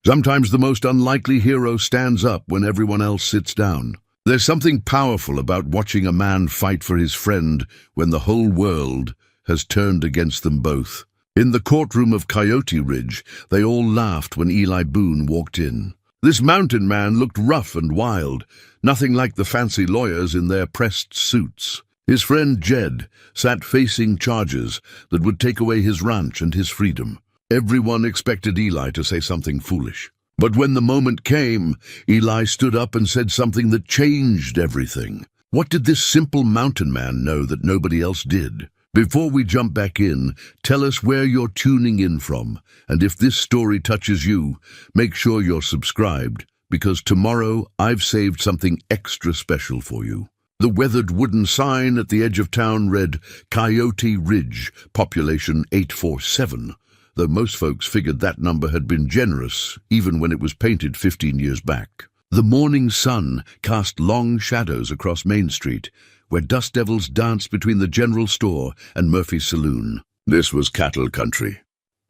Sometimes the most unlikely hero stands up when everyone else sits down. There's something powerful about watching a man fight for his friend when the whole world has turned against them both. In the courtroom of Coyote Ridge, they all laughed when Eli Boone walked in. This mountain man looked rough and wild, nothing like the fancy lawyers in their pressed suits. His friend Jed sat facing charges that would take away his ranch and his freedom. Everyone expected Eli to say something foolish. But when the moment came, Eli stood up and said something that changed everything. What did this simple mountain man know that nobody else did? Before we jump back in, tell us where you're tuning in from. And if this story touches you, make sure you're subscribed, because tomorrow I've saved something extra special for you. The weathered wooden sign at the edge of town read, Coyote Ridge, population 847. Though most folks figured that number had been generous, even when it was painted 15 years back. The morning sun cast long shadows across Main Street, where dust devils danced between the general store and Murphy's saloon. This was cattle country,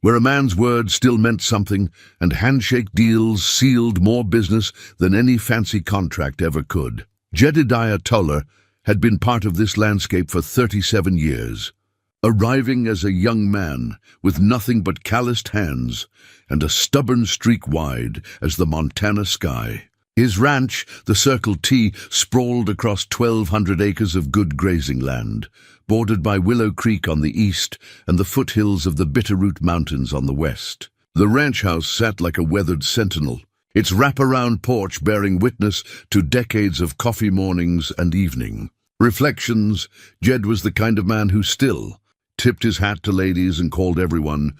where a man's word still meant something, and handshake deals sealed more business than any fancy contract ever could. Jedediah Toller had been part of this landscape for 37 years. Arriving as a young man with nothing but calloused hands and a stubborn streak wide as the Montana sky. His ranch, the Circle T, sprawled across 1,200 acres of good grazing land, bordered by Willow Creek on the east and the foothills of the Bitterroot Mountains on the west. The ranch house sat like a weathered sentinel, its wraparound porch bearing witness to decades of coffee mornings and evening. Reflections, Jed was the kind of man who still tipped his hat to ladies and called everyone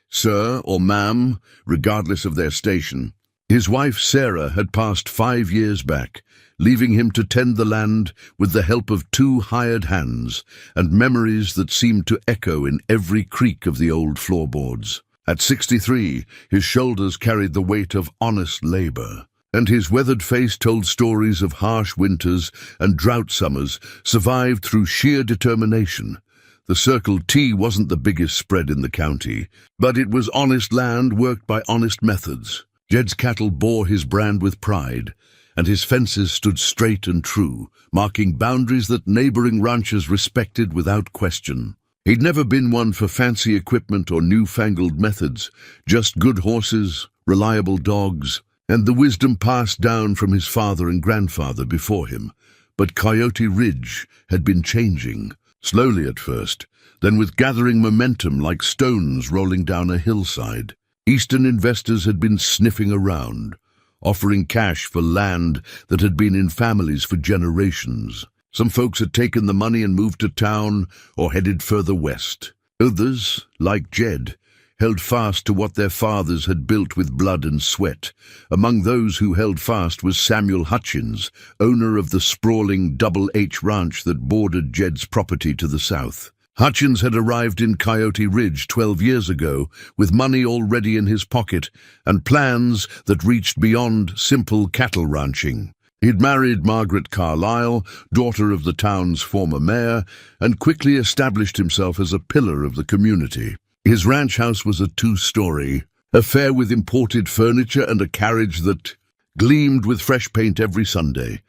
sir or ma'am, regardless of their station. His wife Sarah had passed 5 years back, leaving him to tend the land with the help of 2 hired hands and memories that seemed to echo in every creak of the old floorboards. At 63, his shoulders carried the weight of honest labor, and his weathered face told stories of harsh winters and drought summers survived through sheer determination. The Circle T wasn't the biggest spread in the county, but it was honest land worked by honest methods. Jed's cattle bore his brand with pride, and his fences stood straight and true, marking boundaries that neighboring ranchers respected without question. He'd never been one for fancy equipment or newfangled methods, just good horses, reliable dogs, and the wisdom passed down from his father and grandfather before him. But Coyote Ridge had been changing. Slowly at first, then with gathering momentum like stones rolling down a hillside. Eastern investors had been sniffing around, offering cash for land that had been in families for generations. Some folks had taken the money and moved to town or headed further west. Others, like Jed, held fast to what their fathers had built with blood and sweat. Among those who held fast was Samuel Hutchins, owner of the sprawling Double H ranch that bordered Jed's property to the south. Hutchins had arrived in Coyote Ridge 12 years ago with money already in his pocket and plans that reached beyond simple cattle ranching. He'd married Margaret Carlisle, daughter of the town's former mayor, and quickly established himself as a pillar of the community. His ranch house was a 2-story affair with imported furniture and a carriage that gleamed with fresh paint every Sunday.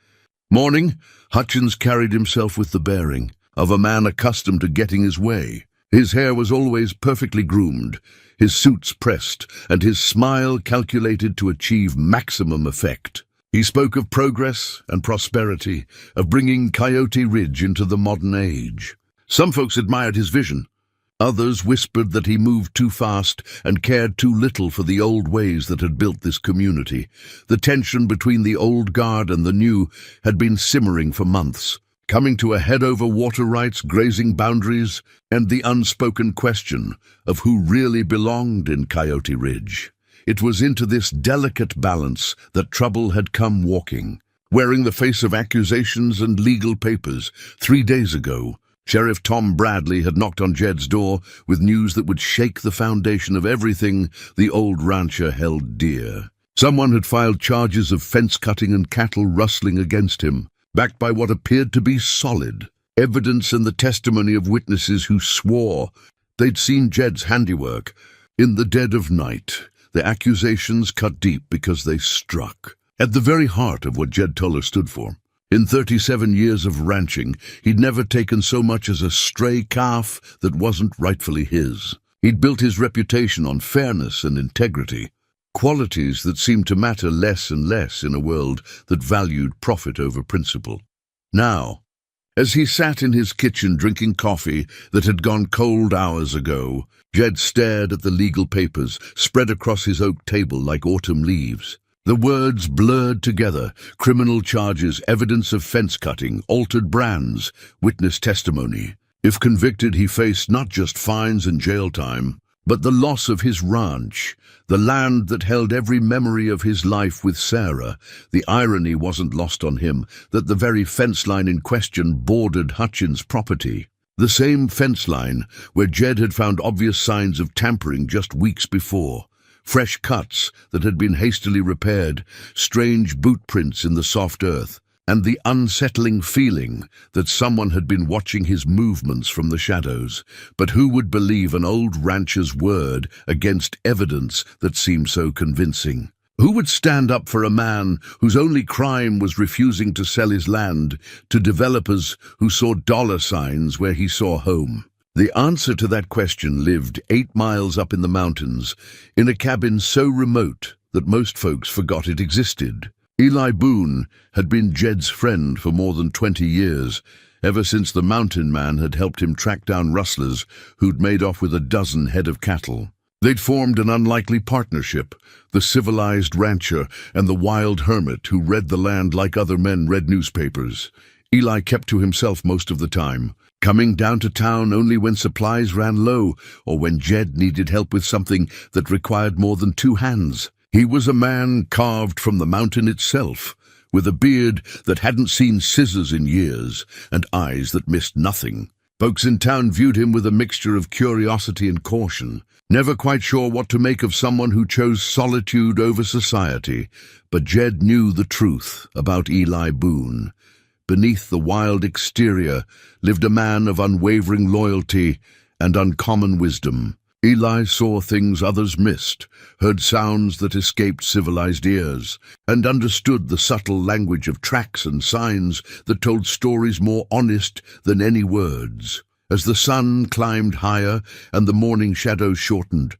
Morning, Hutchins carried himself with the bearing of a man accustomed to getting his way. His hair was always perfectly groomed, his suits pressed, and his smile calculated to achieve maximum effect. He spoke of progress and prosperity, of bringing Coyote Ridge into the modern age. Some folks admired his vision. Others whispered that he moved too fast and cared too little for the old ways that had built this community. The tension between the old guard and the new had been simmering for months, coming to a head over water rights, grazing boundaries, and the unspoken question of who really belonged in Coyote Ridge. It was into this delicate balance that trouble had come walking. Wearing the face of accusations and legal papers, 3 days ago, Sheriff Tom Bradley had knocked on Jed's door with news that would shake the foundation of everything the old rancher held dear. Someone had filed charges of fence cutting and cattle rustling against him, backed by what appeared to be solid evidence and the testimony of witnesses who swore they'd seen Jed's handiwork. In the dead of night, The accusations cut deep because they struck at the very heart of what Jed Toller stood for. In 37 years of ranching, he'd never taken so much as a stray calf that wasn't rightfully his. He'd built his reputation on fairness and integrity, qualities that seemed to matter less and less in a world that valued profit over principle. Now, as he sat in his kitchen drinking coffee that had gone cold hours ago, Jed stared at the legal papers spread across his oak table like autumn leaves. The words blurred together: criminal charges, evidence of fence cutting, altered brands, witness testimony. If convicted, he faced not just fines and jail time, but the loss of his ranch, the land that held every memory of his life with Sarah. The irony wasn't lost on him that the very fence line in question bordered Hutchins' property. The same fence line where Jed had found obvious signs of tampering just weeks before. Fresh cuts that had been hastily repaired, strange boot prints in the soft earth, and the unsettling feeling that someone had been watching his movements from the shadows. But who would believe an old rancher's word against evidence that seemed so convincing? Who would stand up for a man whose only crime was refusing to sell his land to developers who saw dollar signs where he saw home? The answer to that question lived 8 miles up in the mountains, in a cabin so remote that most folks forgot it existed. Eli Boone had been Jed's friend for more than 20 years, ever since the mountain man had helped him track down rustlers who'd made off with a dozen head of cattle. They'd formed an unlikely partnership, the civilized rancher and the wild hermit who read the land like other men read newspapers. Eli kept to himself most of the time, coming down to town only when supplies ran low or when Jed needed help with something that required more than 2 hands. He was a man carved from the mountain itself, with a beard that hadn't seen scissors in years and eyes that missed nothing. Folks in town viewed him with a mixture of curiosity and caution, never quite sure what to make of someone who chose solitude over society. But Jed knew the truth about Eli Boone. Beneath the wild exterior lived a man of unwavering loyalty and uncommon wisdom. Eli saw things others missed, heard sounds that escaped civilized ears, and understood the subtle language of tracks and signs that told stories more honest than any words. As the sun climbed higher and the morning shadows shortened,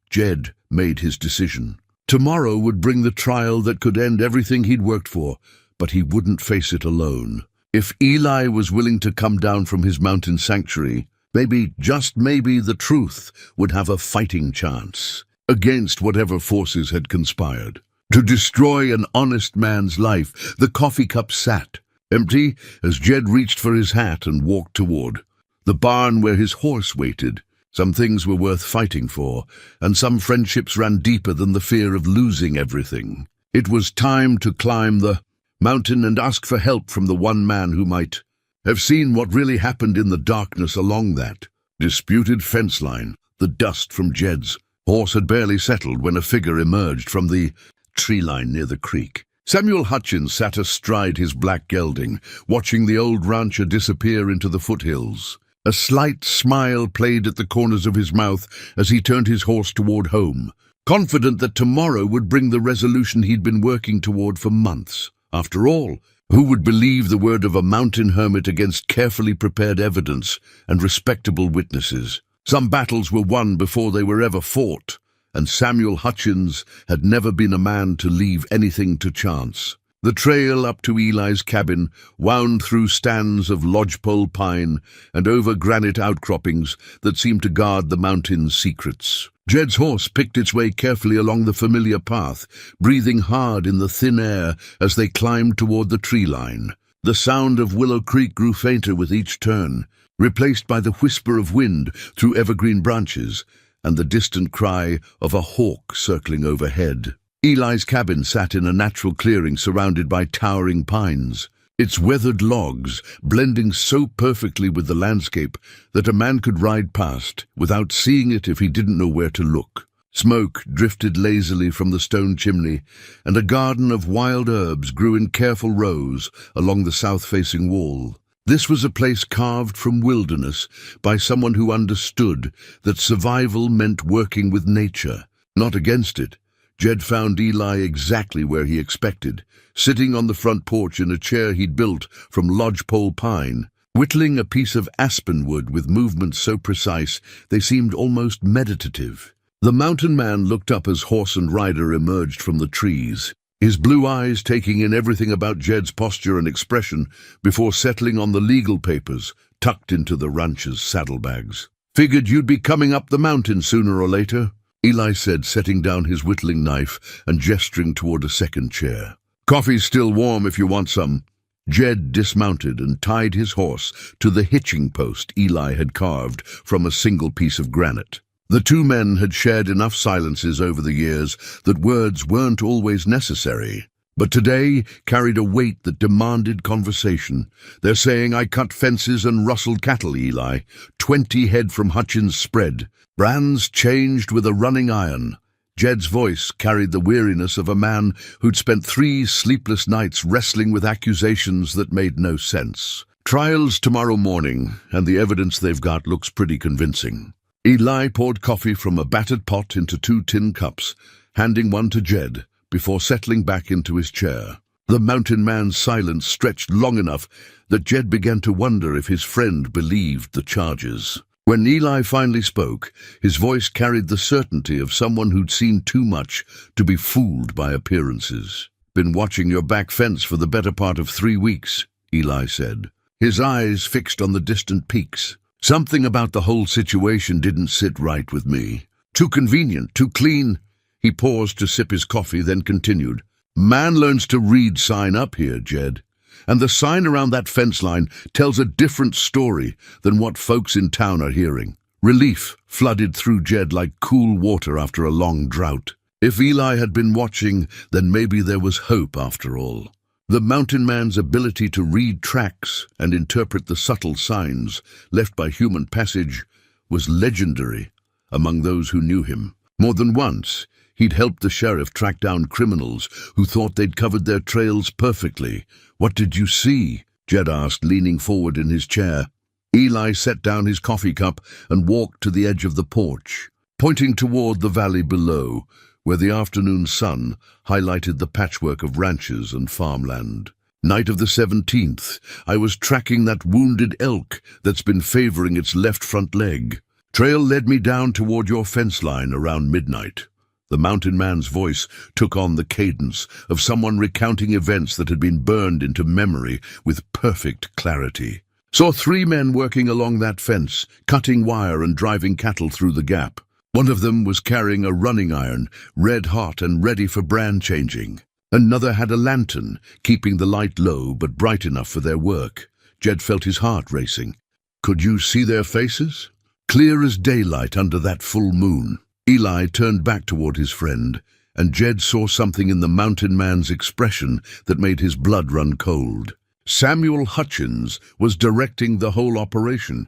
Jed made his decision. Tomorrow would bring the trial that could end everything he'd worked for, but he wouldn't face it alone. If Eli was willing to come down from his mountain sanctuary, maybe, just maybe, the truth would have a fighting chance against whatever forces had conspired to destroy an honest man's life. The coffee cup sat empty as Jed reached for his hat and walked toward the barn where his horse waited. Some things were worth fighting for, and some friendships ran deeper than the fear of losing everything. It was time to climb the mountain and ask for help from the one man who might have seen what really happened in the darkness along that disputed fence line. The dust from Jed's horse had barely settled when a figure emerged from the tree line near the creek. Samuel Hutchins sat astride his black gelding, watching the old rancher disappear into the foothills. A slight smile played at the corners of his mouth as he turned his horse toward home, confident that tomorrow would bring the resolution he'd been working toward for months. After all, who would believe the word of a mountain hermit against carefully prepared evidence and respectable witnesses? Some battles were won before they were ever fought, and Samuel Hutchins had never been a man to leave anything to chance. The trail up to Eli's cabin wound through stands of lodgepole pine and over granite outcroppings that seemed to guard the mountain's secrets. Jed's horse picked its way carefully along the familiar path, breathing hard in the thin air as they climbed toward the tree line. The sound of Willow Creek grew fainter with each turn, replaced by the whisper of wind through evergreen branches and the distant cry of a hawk circling overhead. Eli's cabin sat in a natural clearing surrounded by towering pines, its weathered logs blending so perfectly with the landscape that a man could ride past without seeing it if he didn't know where to look. Smoke drifted lazily from the stone chimney, and a garden of wild herbs grew in careful rows along the south-facing wall. This was a place carved from wilderness by someone who understood that survival meant working with nature, not against it. Jed found Eli exactly where he expected, sitting on the front porch in a chair he'd built from lodgepole pine, whittling a piece of aspen wood with movements so precise they seemed almost meditative. The mountain man looked up as horse and rider emerged from the trees, his blue eyes taking in everything about Jed's posture and expression before settling on the legal papers tucked into the rancher's saddlebags. "Figured you'd be coming up the mountain sooner or later," Eli said, setting down his whittling knife and gesturing toward a second chair. "Coffee's still warm if you want some." Jed dismounted and tied his horse to the hitching post Eli had carved from a single piece of granite. The two men had shared enough silences over the years that words weren't always necessary, but today carried a weight that demanded conversation. "They're saying I cut fences and rustled cattle, Eli. 20 head from Hutchins' spread. Brands changed with a running iron." Jed's voice carried the weariness of a man who'd spent 3 sleepless nights wrestling with accusations that made no sense. "Trial's tomorrow morning, and the evidence they've got looks pretty convincing." Eli poured coffee from a battered pot into 2 tin cups, handing one to Jed, before settling back into his chair. The mountain man's silence stretched long enough that Jed began to wonder if his friend believed the charges. When Eli finally spoke, his voice carried the certainty of someone who'd seen too much to be fooled by appearances. "Been watching your back fence for the better part of 3 weeks, Eli said, his eyes fixed on the distant peaks. "Something about the whole situation didn't sit right with me. Too convenient, too clean." He paused to sip his coffee, then continued. "Man learns to read sign up here, Jed. And the sign around that fence line tells a different story than what folks in town are hearing." Relief flooded through Jed like cool water after a long drought. If Eli had been watching, then maybe there was hope after all. The mountain man's ability to read tracks and interpret the subtle signs left by human passage was legendary among those who knew him. More than once, he'd helped the sheriff track down criminals who thought they'd covered their trails perfectly. "What did you see?" Jed asked, leaning forward in his chair. Eli set down his coffee cup and walked to the edge of the porch, pointing toward the valley below, where the afternoon sun highlighted the patchwork of ranches and farmland. "Night of the 17th, I was tracking that wounded elk that's been favoring its left front leg. Trail led me down toward your fence line around midnight." The mountain man's voice took on the cadence of someone recounting events that had been burned into memory with perfect clarity. "Saw 3 men working along that fence, cutting wire and driving cattle through the gap. One of them was carrying a running iron, red hot and ready for brand changing. Another had a lantern, keeping the light low but bright enough for their work." Jed felt his heart racing. "Could you see their faces?" "Clear as daylight under that full moon." Eli turned back toward his friend, and Jed saw something in the mountain man's expression that made his blood run cold. Samuel Hutchins was directing the whole operation.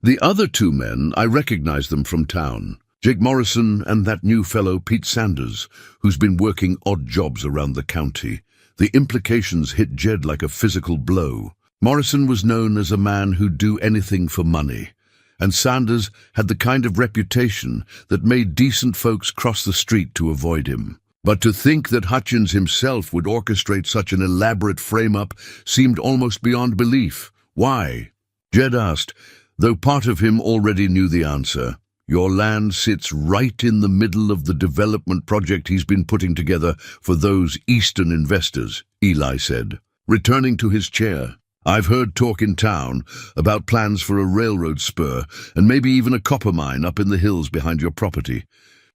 The other 2 men, I recognized them from town. Jake Morrison and that new fellow Pete Sanders, who's been working odd jobs around the county. The implications hit Jed like a physical blow. Morrison was known as a man who'd do anything for money, and Sanders had the kind of reputation that made decent folks cross the street to avoid him. But to think that Hutchins himself would orchestrate such an elaborate frame-up seemed almost beyond belief. "Why?" Jed asked, though part of him already knew the answer. "Your land sits right in the middle of the development project he's been putting together for those Eastern investors," Eli said, returning to his chair. "I've heard talk in town about plans for a railroad spur and maybe even a copper mine up in the hills behind your property.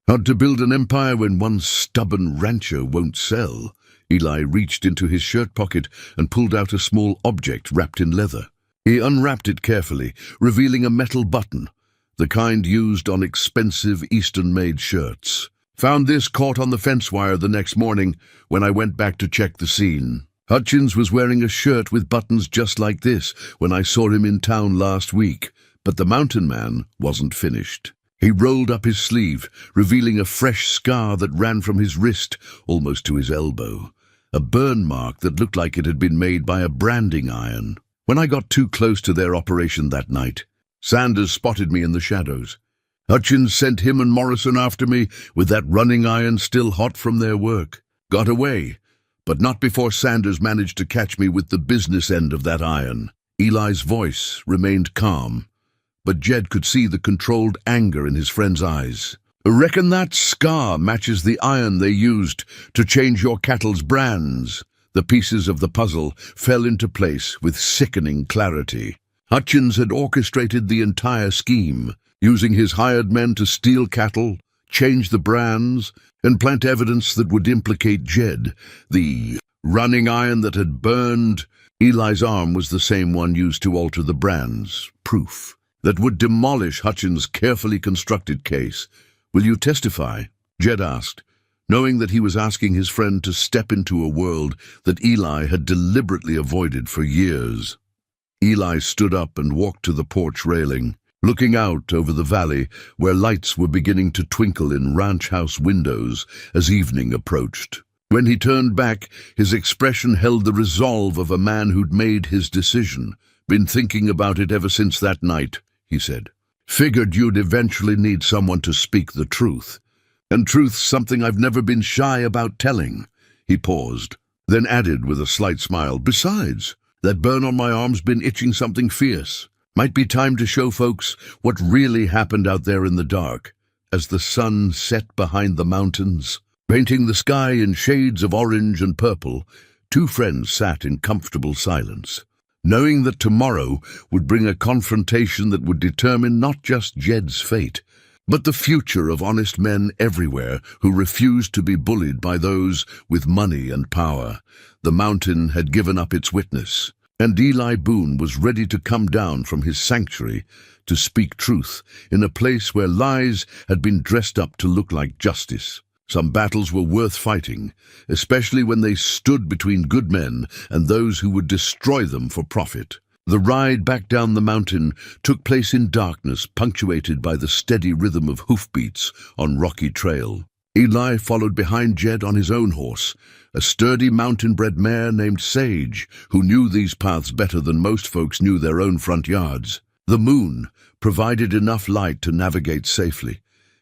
Hard to build an empire when one stubborn rancher won't sell." Eli reached into his shirt pocket and pulled out a small object wrapped in leather. He unwrapped it carefully, revealing a metal button, the kind used on expensive Eastern-made shirts. "Found this caught on the fence wire the next morning when I went back to check the scene. Hutchins was wearing a shirt with buttons just like this when I saw him in town last week, but the mountain man wasn't finished." He rolled up his sleeve, revealing a fresh scar that ran from his wrist almost to his elbow, a burn mark that looked like it had been made by a branding iron. "When I got too close to their operation that night, Sanders spotted me in the shadows, Hutchins sent him and Morrison after me with that running iron still hot from their work. Got away, but not before Sanders managed to catch me with the business end of that iron." Eli's voice remained calm, but Jed could see the controlled anger in his friend's eyes. "Reckon that scar matches the iron they used to change your cattle's brands." The pieces of the puzzle fell into place with sickening clarity. Hutchins had orchestrated the entire scheme, using his hired men to steal cattle, change the brands, and plant evidence that would implicate Jed. The running iron that had burned Eli's arm was the same one used to alter the brands. Proof that would demolish Hutchins' carefully constructed case. "Will you testify?" Jed asked, knowing that he was asking his friend to step into a world that Eli had deliberately avoided for years. Eli stood up and walked to the porch railing, looking out over the valley where lights were beginning to twinkle in ranch house windows as evening approached. When he turned back, his expression held the resolve of a man who'd made his decision. "Been thinking about it ever since that night," he said. "Figured you'd eventually need someone to speak the truth. And truth's something I've never been shy about telling." He paused, then added with a slight smile, "Besides, that burn on my arm's been itching something fierce. Might be time to show folks what really happened out there in the dark." As the sun set behind the mountains, painting the sky in shades of orange and purple, two friends sat in comfortable silence, knowing that tomorrow would bring a confrontation that would determine not just Jed's fate, but the future of honest men everywhere who refused to be bullied by those with money and power. The mountain had given up its witness, and Eli Boone was ready to come down from his sanctuary to speak truth in a place where lies had been dressed up to look like justice. Some battles were worth fighting, especially when they stood between good men and those who would destroy them for profit. The ride back down the mountain took place in darkness, punctuated by the steady rhythm of hoofbeats on rocky trail. Eli followed behind Jed on his own horse, a sturdy mountain-bred mare named Sage, who knew these paths better than most folks knew their own front yards. The moon provided enough light to navigate safely,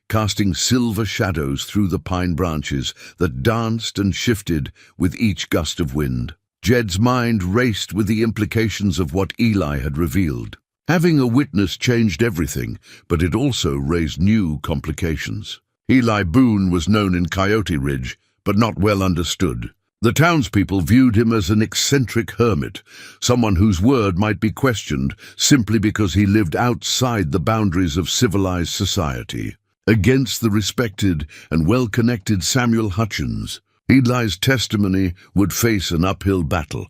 casting silver shadows through the pine branches that danced and shifted with each gust of wind. Jed's mind raced with the implications of what Eli had revealed. Having a witness changed everything, but it also raised new complications. Eli Boone was known in Coyote Ridge, but not well understood. The townspeople viewed him as an eccentric hermit, someone whose word might be questioned simply because he lived outside the boundaries of civilized society. Against the respected and well-connected Samuel Hutchins, Eli's testimony would face an uphill battle.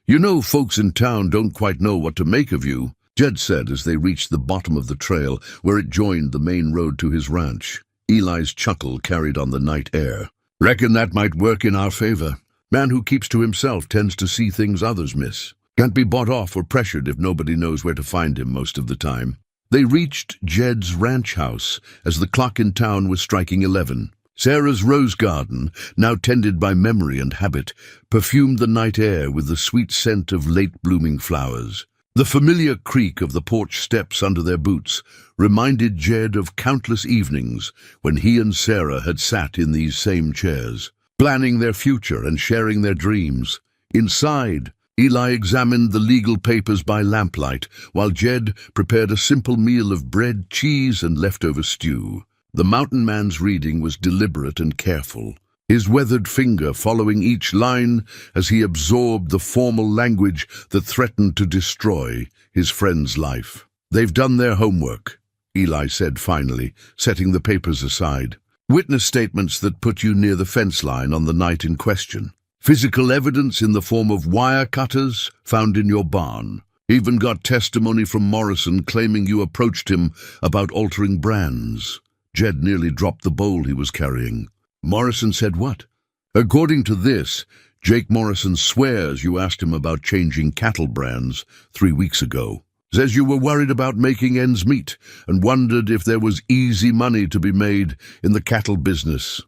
"You know, folks in town don't quite know what to make of you," Jed said as they reached the bottom of the trail where it joined the main road to his ranch. Eli's chuckle carried on the night air. "Reckon that might work in our favor. Man who keeps to himself tends to see things others miss. Can't be bought off or pressured if nobody knows where to find him most of the time." They reached Jed's ranch house as the clock in town was striking 11. Sarah's rose garden, now tended by memory and habit, perfumed the night air with the sweet scent of late-blooming flowers. The familiar creak of the porch steps under their boots reminded Jed of countless evenings when he and Sarah had sat in these same chairs, planning their future and sharing their dreams. Inside, Eli examined the legal papers by lamplight, while Jed prepared a simple meal of bread, cheese, and leftover stew. The mountain man's reading was deliberate and careful, his weathered finger following each line as he absorbed the formal language that threatened to destroy his friend's life. "They've done their homework," Eli said finally, setting the papers aside. "Witness statements that put you near the fence line on the night in question. Physical evidence in the form of wire cutters found in your barn. Even got testimony from Morrison claiming you approached him about altering brands." Jed nearly dropped the bowl he was carrying. "Morrison said what?" "According to this, Jake Morrison swears you asked him about changing cattle brands 3 weeks ago. Says you were worried about making ends meet and wondered if there was easy money to be made in the cattle business."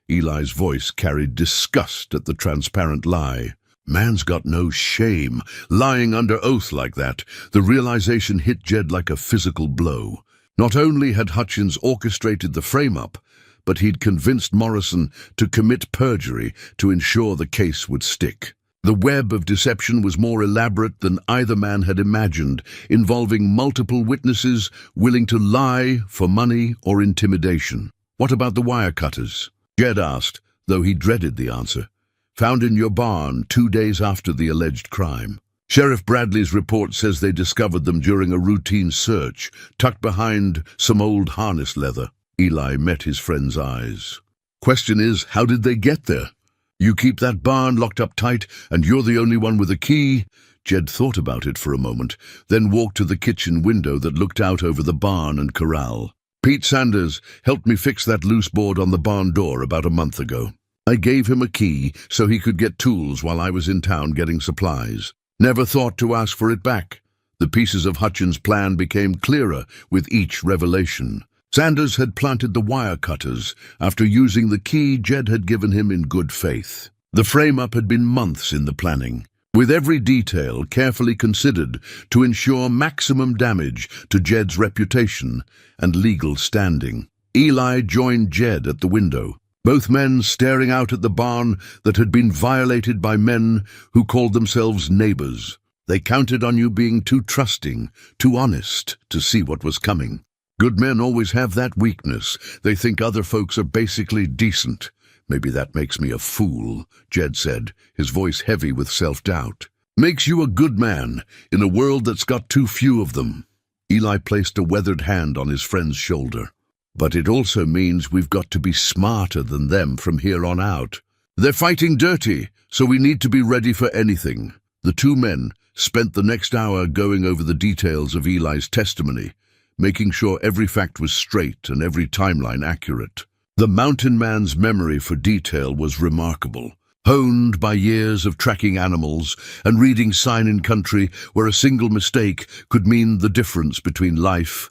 Eli's voice carried disgust at the transparent lie. Man's got no shame, lying under oath like that. The realization hit Jed like a physical blow. Not only had Hutchins orchestrated the frame-up, but he'd convinced Morrison to commit perjury to ensure the case would stick. The web of deception was more elaborate than either man had imagined, involving multiple witnesses willing to lie for money or intimidation. "What about the wire cutters?" Jed asked, though he dreaded the answer. "Found in your barn 2 days after the alleged crime. Sheriff Bradley's report says they discovered them during a routine search, tucked behind some old harness leather." Eli met his friend's eyes. "Question is, how did they get there? You keep that barn locked up tight, and you're the only one with a key?" Jed thought about it for a moment, then walked to the kitchen window that looked out over the barn and corral. "Pete Sanders helped me fix that loose board on the barn door about a month ago. I gave him a key so he could get tools while I was in town getting supplies. Never thought to ask for it back." The pieces of Hutchins' plan became clearer with each revelation. Sanders had planted the wire cutters after using the key Jed had given him in good faith. The frame-up had been months in the planning, with every detail carefully considered to ensure maximum damage to Jed's reputation and legal standing. Eli joined Jed at the window, both men staring out at the barn that had been violated by men who called themselves neighbors. They counted on you being too trusting, too honest to see what was coming. "Good men always have that weakness. They think other folks are basically decent. Maybe that makes me a fool," Jed said, his voice heavy with self-doubt. "Makes you a good man in a world that's got too few of them." Eli placed a weathered hand on his friend's shoulder. "But it also means we've got to be smarter than them from here on out. They're fighting dirty, so we need to be ready for anything." The two men spent the next hour going over the details of Eli's testimony, making sure every fact was straight and every timeline accurate. The mountain man's memory for detail was remarkable, honed by years of tracking animals and reading sign in country where a single mistake could mean the difference between life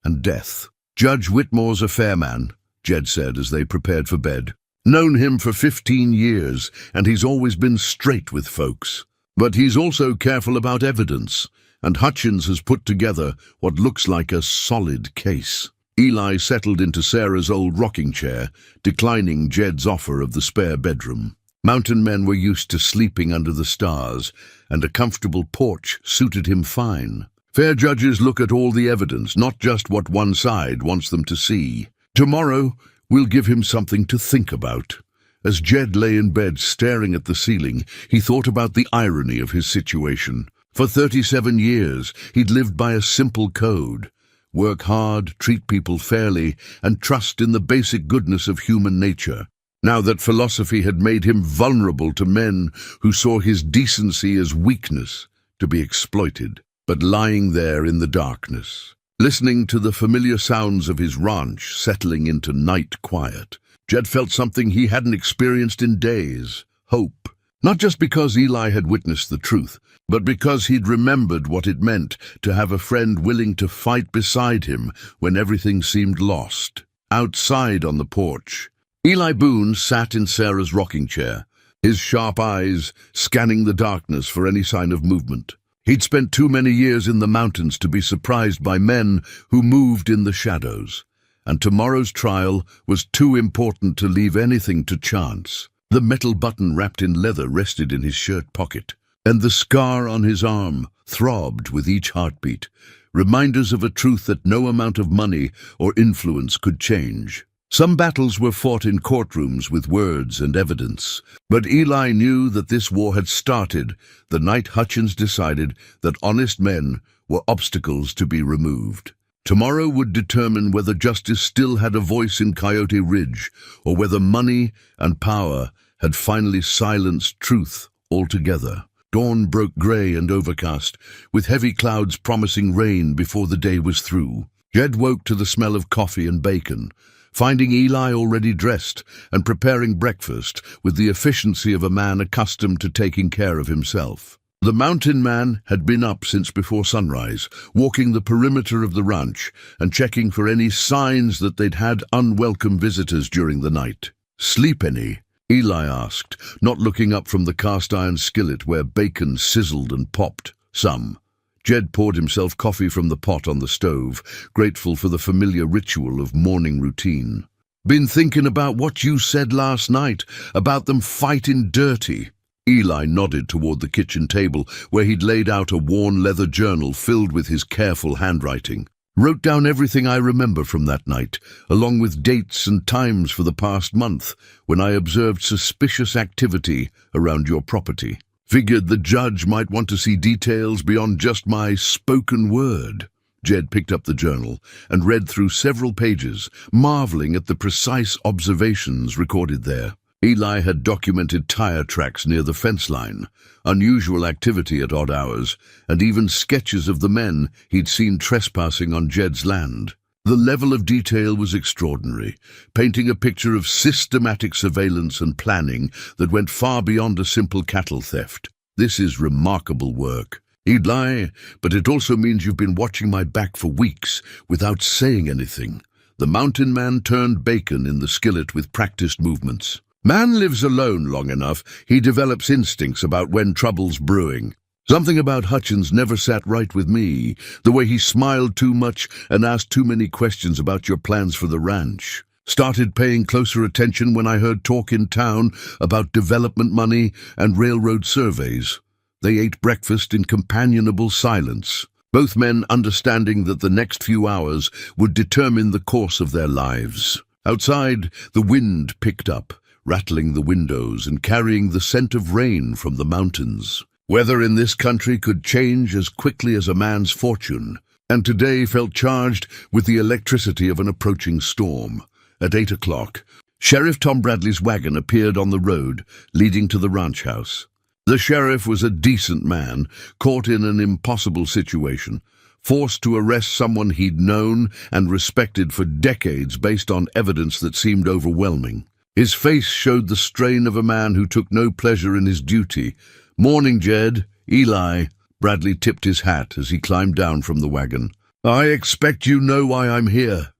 and death. "Judge Whitmore's a fair man," Jed said as they prepared for bed. "Known him for 15 years, and he's always been straight with folks. But he's also careful about evidence, and Hutchins has put together what looks like a solid case." Eli settled into Sarah's old rocking chair, declining Jed's offer of the spare bedroom. Mountain men were used to sleeping under the stars, and a comfortable porch suited him fine. Fair judges look at all the evidence, not just what one side wants them to see. "Tomorrow, we'll give him something to think about." As Jed lay in bed staring at the ceiling, he thought about the irony of his situation. For 37 years, he'd lived by a simple code: work hard, treat people fairly, and trust in the basic goodness of human nature. Now that philosophy had made him vulnerable to men who saw his decency as weakness to be exploited. But lying there in the darkness, listening to the familiar sounds of his ranch settling into night quiet, Jed felt something he hadn't experienced in days: hope. Not just because Eli had witnessed the truth, but because he'd remembered what it meant to have a friend willing to fight beside him when everything seemed lost. Outside on the porch, Eli Boone sat in Sarah's rocking chair, his sharp eyes scanning the darkness for any sign of movement. He'd spent too many years in the mountains to be surprised by men who moved in the shadows, and tomorrow's trial was too important to leave anything to chance. The metal button wrapped in leather rested in his shirt pocket, and the scar on his arm throbbed with each heartbeat, reminders of a truth that no amount of money or influence could change. Some battles were fought in courtrooms with words and evidence, but Eli knew that this war had started the night Hutchins decided that honest men were obstacles to be removed. Tomorrow would determine whether justice still had a voice in Coyote Ridge, or whether money and power had finally silenced truth altogether. Dawn broke grey and overcast, with heavy clouds promising rain before the day was through. Jed woke to the smell of coffee and bacon, finding Eli already dressed and preparing breakfast with the efficiency of a man accustomed to taking care of himself. The mountain man had been up since before sunrise, walking the perimeter of the ranch and checking for any signs that they'd had unwelcome visitors during the night. "Sleep any?" Eli asked, not looking up from the cast-iron skillet where bacon sizzled and popped. "Some," Jed poured himself coffee from the pot on the stove, grateful for the familiar ritual of morning routine. "Been thinking about what you said last night, about them fighting dirty." Eli nodded toward the kitchen table, where he'd laid out a worn leather journal filled with his careful handwriting. "Wrote down everything I remember from that night, along with dates and times for the past month, when I observed suspicious activity around your property. Figured the judge might want to see details beyond just my spoken word." Jed picked up the journal and read through several pages, marveling at the precise observations recorded there. Eli had documented tire tracks near the fence line, unusual activity at odd hours, and even sketches of the men he'd seen trespassing on Jed's land. The level of detail was extraordinary, painting a picture of systematic surveillance and planning that went far beyond a simple cattle theft. "This is remarkable work, Eli, but it also means you've been watching my back for weeks without saying anything." The mountain man turned bacon in the skillet with practiced movements. "Man lives alone long enough, he develops instincts about when trouble's brewing. Something about Hutchins never sat right with me, the way he smiled too much and asked too many questions about your plans for the ranch. Started paying closer attention when I heard talk in town about development money and railroad surveys." They ate breakfast in companionable silence, both men understanding that the next few hours would determine the course of their lives. Outside, the wind picked up, rattling the windows and carrying the scent of rain from the mountains. Weather in this country could change as quickly as a man's fortune, and today felt charged with the electricity of an approaching storm. At 8 o'clock, Sheriff Tom Bradley's wagon appeared on the road leading to the ranch house. The sheriff was a decent man, caught in an impossible situation, forced to arrest someone he'd known and respected for decades based on evidence that seemed overwhelming. His face showed the strain of a man who took no pleasure in his duty. "Morning, Jed." "Eli." Bradley tipped his hat as he climbed down from the wagon. "I expect you know why I'm here."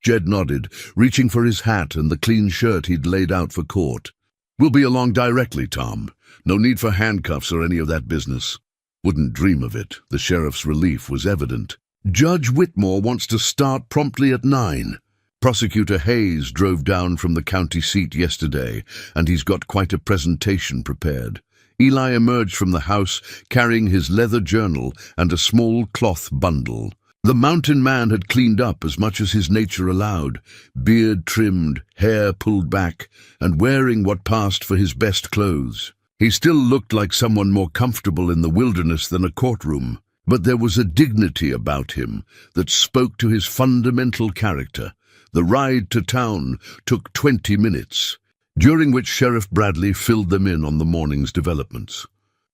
Jed nodded, reaching for his hat and the clean shirt he'd laid out for court. "We'll be along directly, Tom. No need for handcuffs or any of that business." "Wouldn't dream of it." The sheriff's relief was evident. "Judge Whitmore wants to start promptly at 9. Prosecutor Hayes drove down from the county seat yesterday, and he's got quite a presentation prepared." Eli emerged from the house carrying his leather journal and a small cloth bundle. The mountain man had cleaned up as much as his nature allowed, beard trimmed, hair pulled back, and wearing what passed for his best clothes. He still looked like someone more comfortable in the wilderness than a courtroom, but there was a dignity about him that spoke to his fundamental character. The ride to town took 20 minutes, during which Sheriff Bradley filled them in on the morning's developments.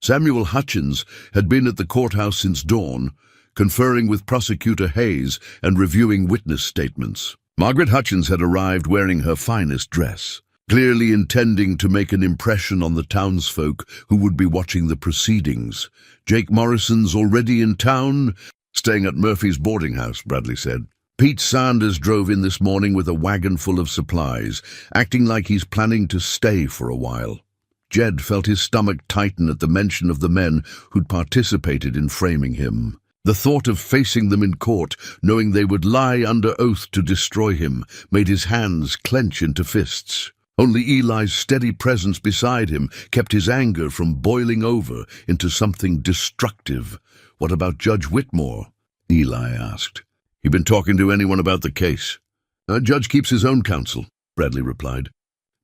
Samuel Hutchins had been at the courthouse since dawn, conferring with Prosecutor Hayes and reviewing witness statements. Margaret Hutchins had arrived wearing her finest dress, clearly intending to make an impression on the townsfolk who would be watching the proceedings. "Jake Morrison's already in town?" "Staying at Murphy's boarding house," Bradley said. "Pete Sanders drove in this morning with a wagon full of supplies, acting like he's planning to stay for a while." Jed felt his stomach tighten at the mention of the men who'd participated in framing him. The thought of facing them in court, knowing they would lie under oath to destroy him, made his hands clench into fists. Only Eli's steady presence beside him kept his anger from boiling over into something destructive. "What about Judge Whitmore?" Eli asked. "You been talking to anyone about the case?" "Judge keeps his own counsel," Bradley replied.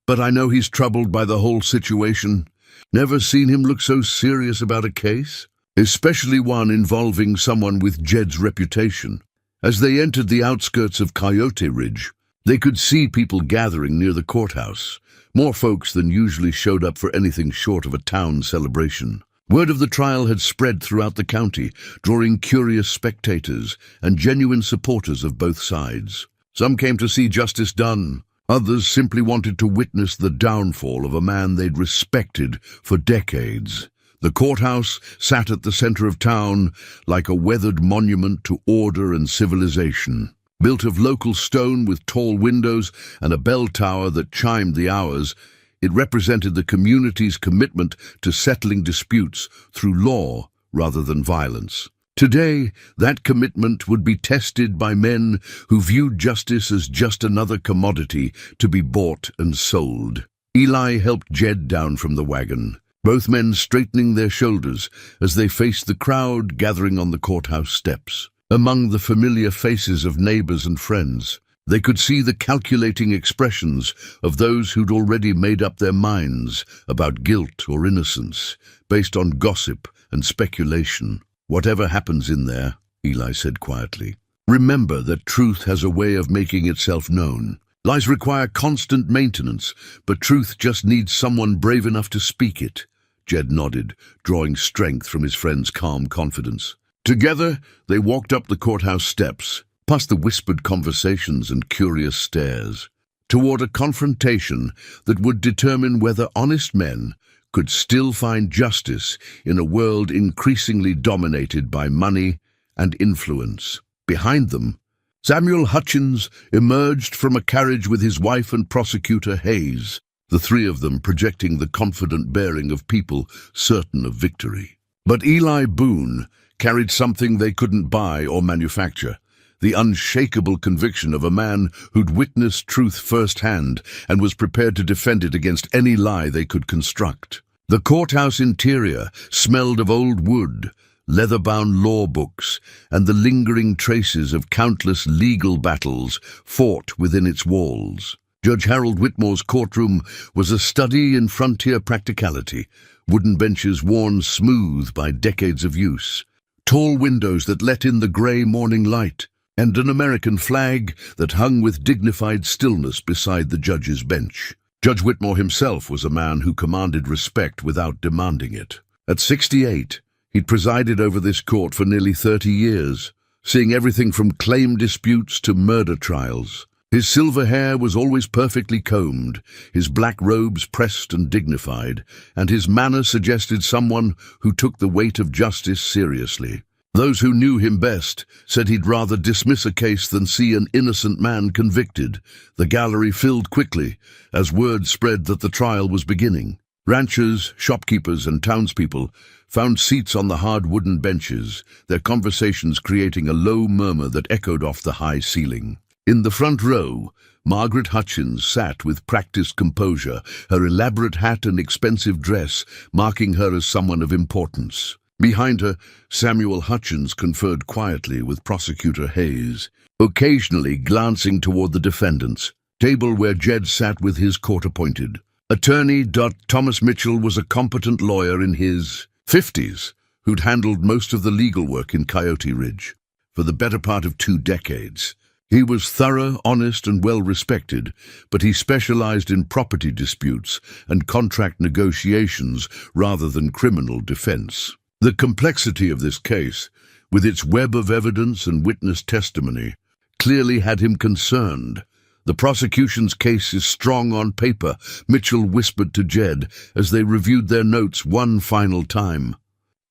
"But I know he's troubled by the whole situation. Never seen him look so serious about a case, especially one involving someone with Jed's reputation." As they entered the outskirts of Coyote Ridge, they could see people gathering near the courthouse. More folks than usually showed up for anything short of a town celebration. Word of the trial had spread throughout the county, drawing curious spectators and genuine supporters of both sides. Some came to see justice done. Others simply wanted to witness the downfall of a man they'd respected for decades. The courthouse sat at the center of town like a weathered monument to order and civilization. Built of local stone with tall windows and a bell tower that chimed the hours, it represented the community's commitment to settling disputes through law rather than violence. Today, that commitment would be tested by men who viewed justice as just another commodity to be bought and sold. Eli helped Jed down from the wagon, both men straightening their shoulders as they faced the crowd gathering on the courthouse steps. Among the familiar faces of neighbors and friends, they could see the calculating expressions of those who'd already made up their minds about guilt or innocence, based on gossip and speculation. "Whatever happens in there," Eli said quietly, "remember that truth has a way of making itself known. Lies require constant maintenance, but truth just needs someone brave enough to speak it." Jed nodded, drawing strength from his friend's calm confidence. Together, they walked up the courthouse steps, past the whispered conversations and curious stares, toward a confrontation that would determine whether honest men could still find justice in a world increasingly dominated by money and influence. Behind them, Samuel Hutchins emerged from a carriage with his wife and prosecutor Hayes, the three of them projecting the confident bearing of people certain of victory. But Eli Boone carried something they couldn't buy or manufacture, the unshakable conviction of a man who'd witnessed truth firsthand and was prepared to defend it against any lie they could construct. The courthouse interior smelled of old wood, leather-bound law books, and the lingering traces of countless legal battles fought within its walls. Judge Harold Whitmore's courtroom was a study in frontier practicality, wooden benches worn smooth by decades of use, tall windows that let in the grey morning light, and an American flag that hung with dignified stillness beside the judge's bench. Judge Whitmore himself was a man who commanded respect without demanding it. At 68, he'd presided over this court for nearly 30 years, seeing everything from claim disputes to murder trials. His silver hair was always perfectly combed, his black robes pressed and dignified, and his manner suggested someone who took the weight of justice seriously. Those who knew him best said he'd rather dismiss a case than see an innocent man convicted. The gallery filled quickly as word spread that the trial was beginning. Ranchers, shopkeepers, and townspeople found seats on the hard wooden benches, their conversations creating a low murmur that echoed off the high ceiling. In the front row, Margaret Hutchins sat with practiced composure, her elaborate hat and expensive dress marking her as someone of importance. Behind her, Samuel Hutchins conferred quietly with Prosecutor Hayes, occasionally glancing toward the defendants, table where Jed sat with his court-appointed. Attorney Thomas Mitchell was a competent lawyer in his 50s who'd handled most of the legal work in Coyote Ridge for the better part of 2 decades. He was thorough, honest, and well-respected, but he specialized in property disputes and contract negotiations rather than criminal defense. The complexity of this case, with its web of evidence and witness testimony, clearly had him concerned. "The prosecution's case is strong on paper," Mitchell whispered to Jed as they reviewed their notes one final time.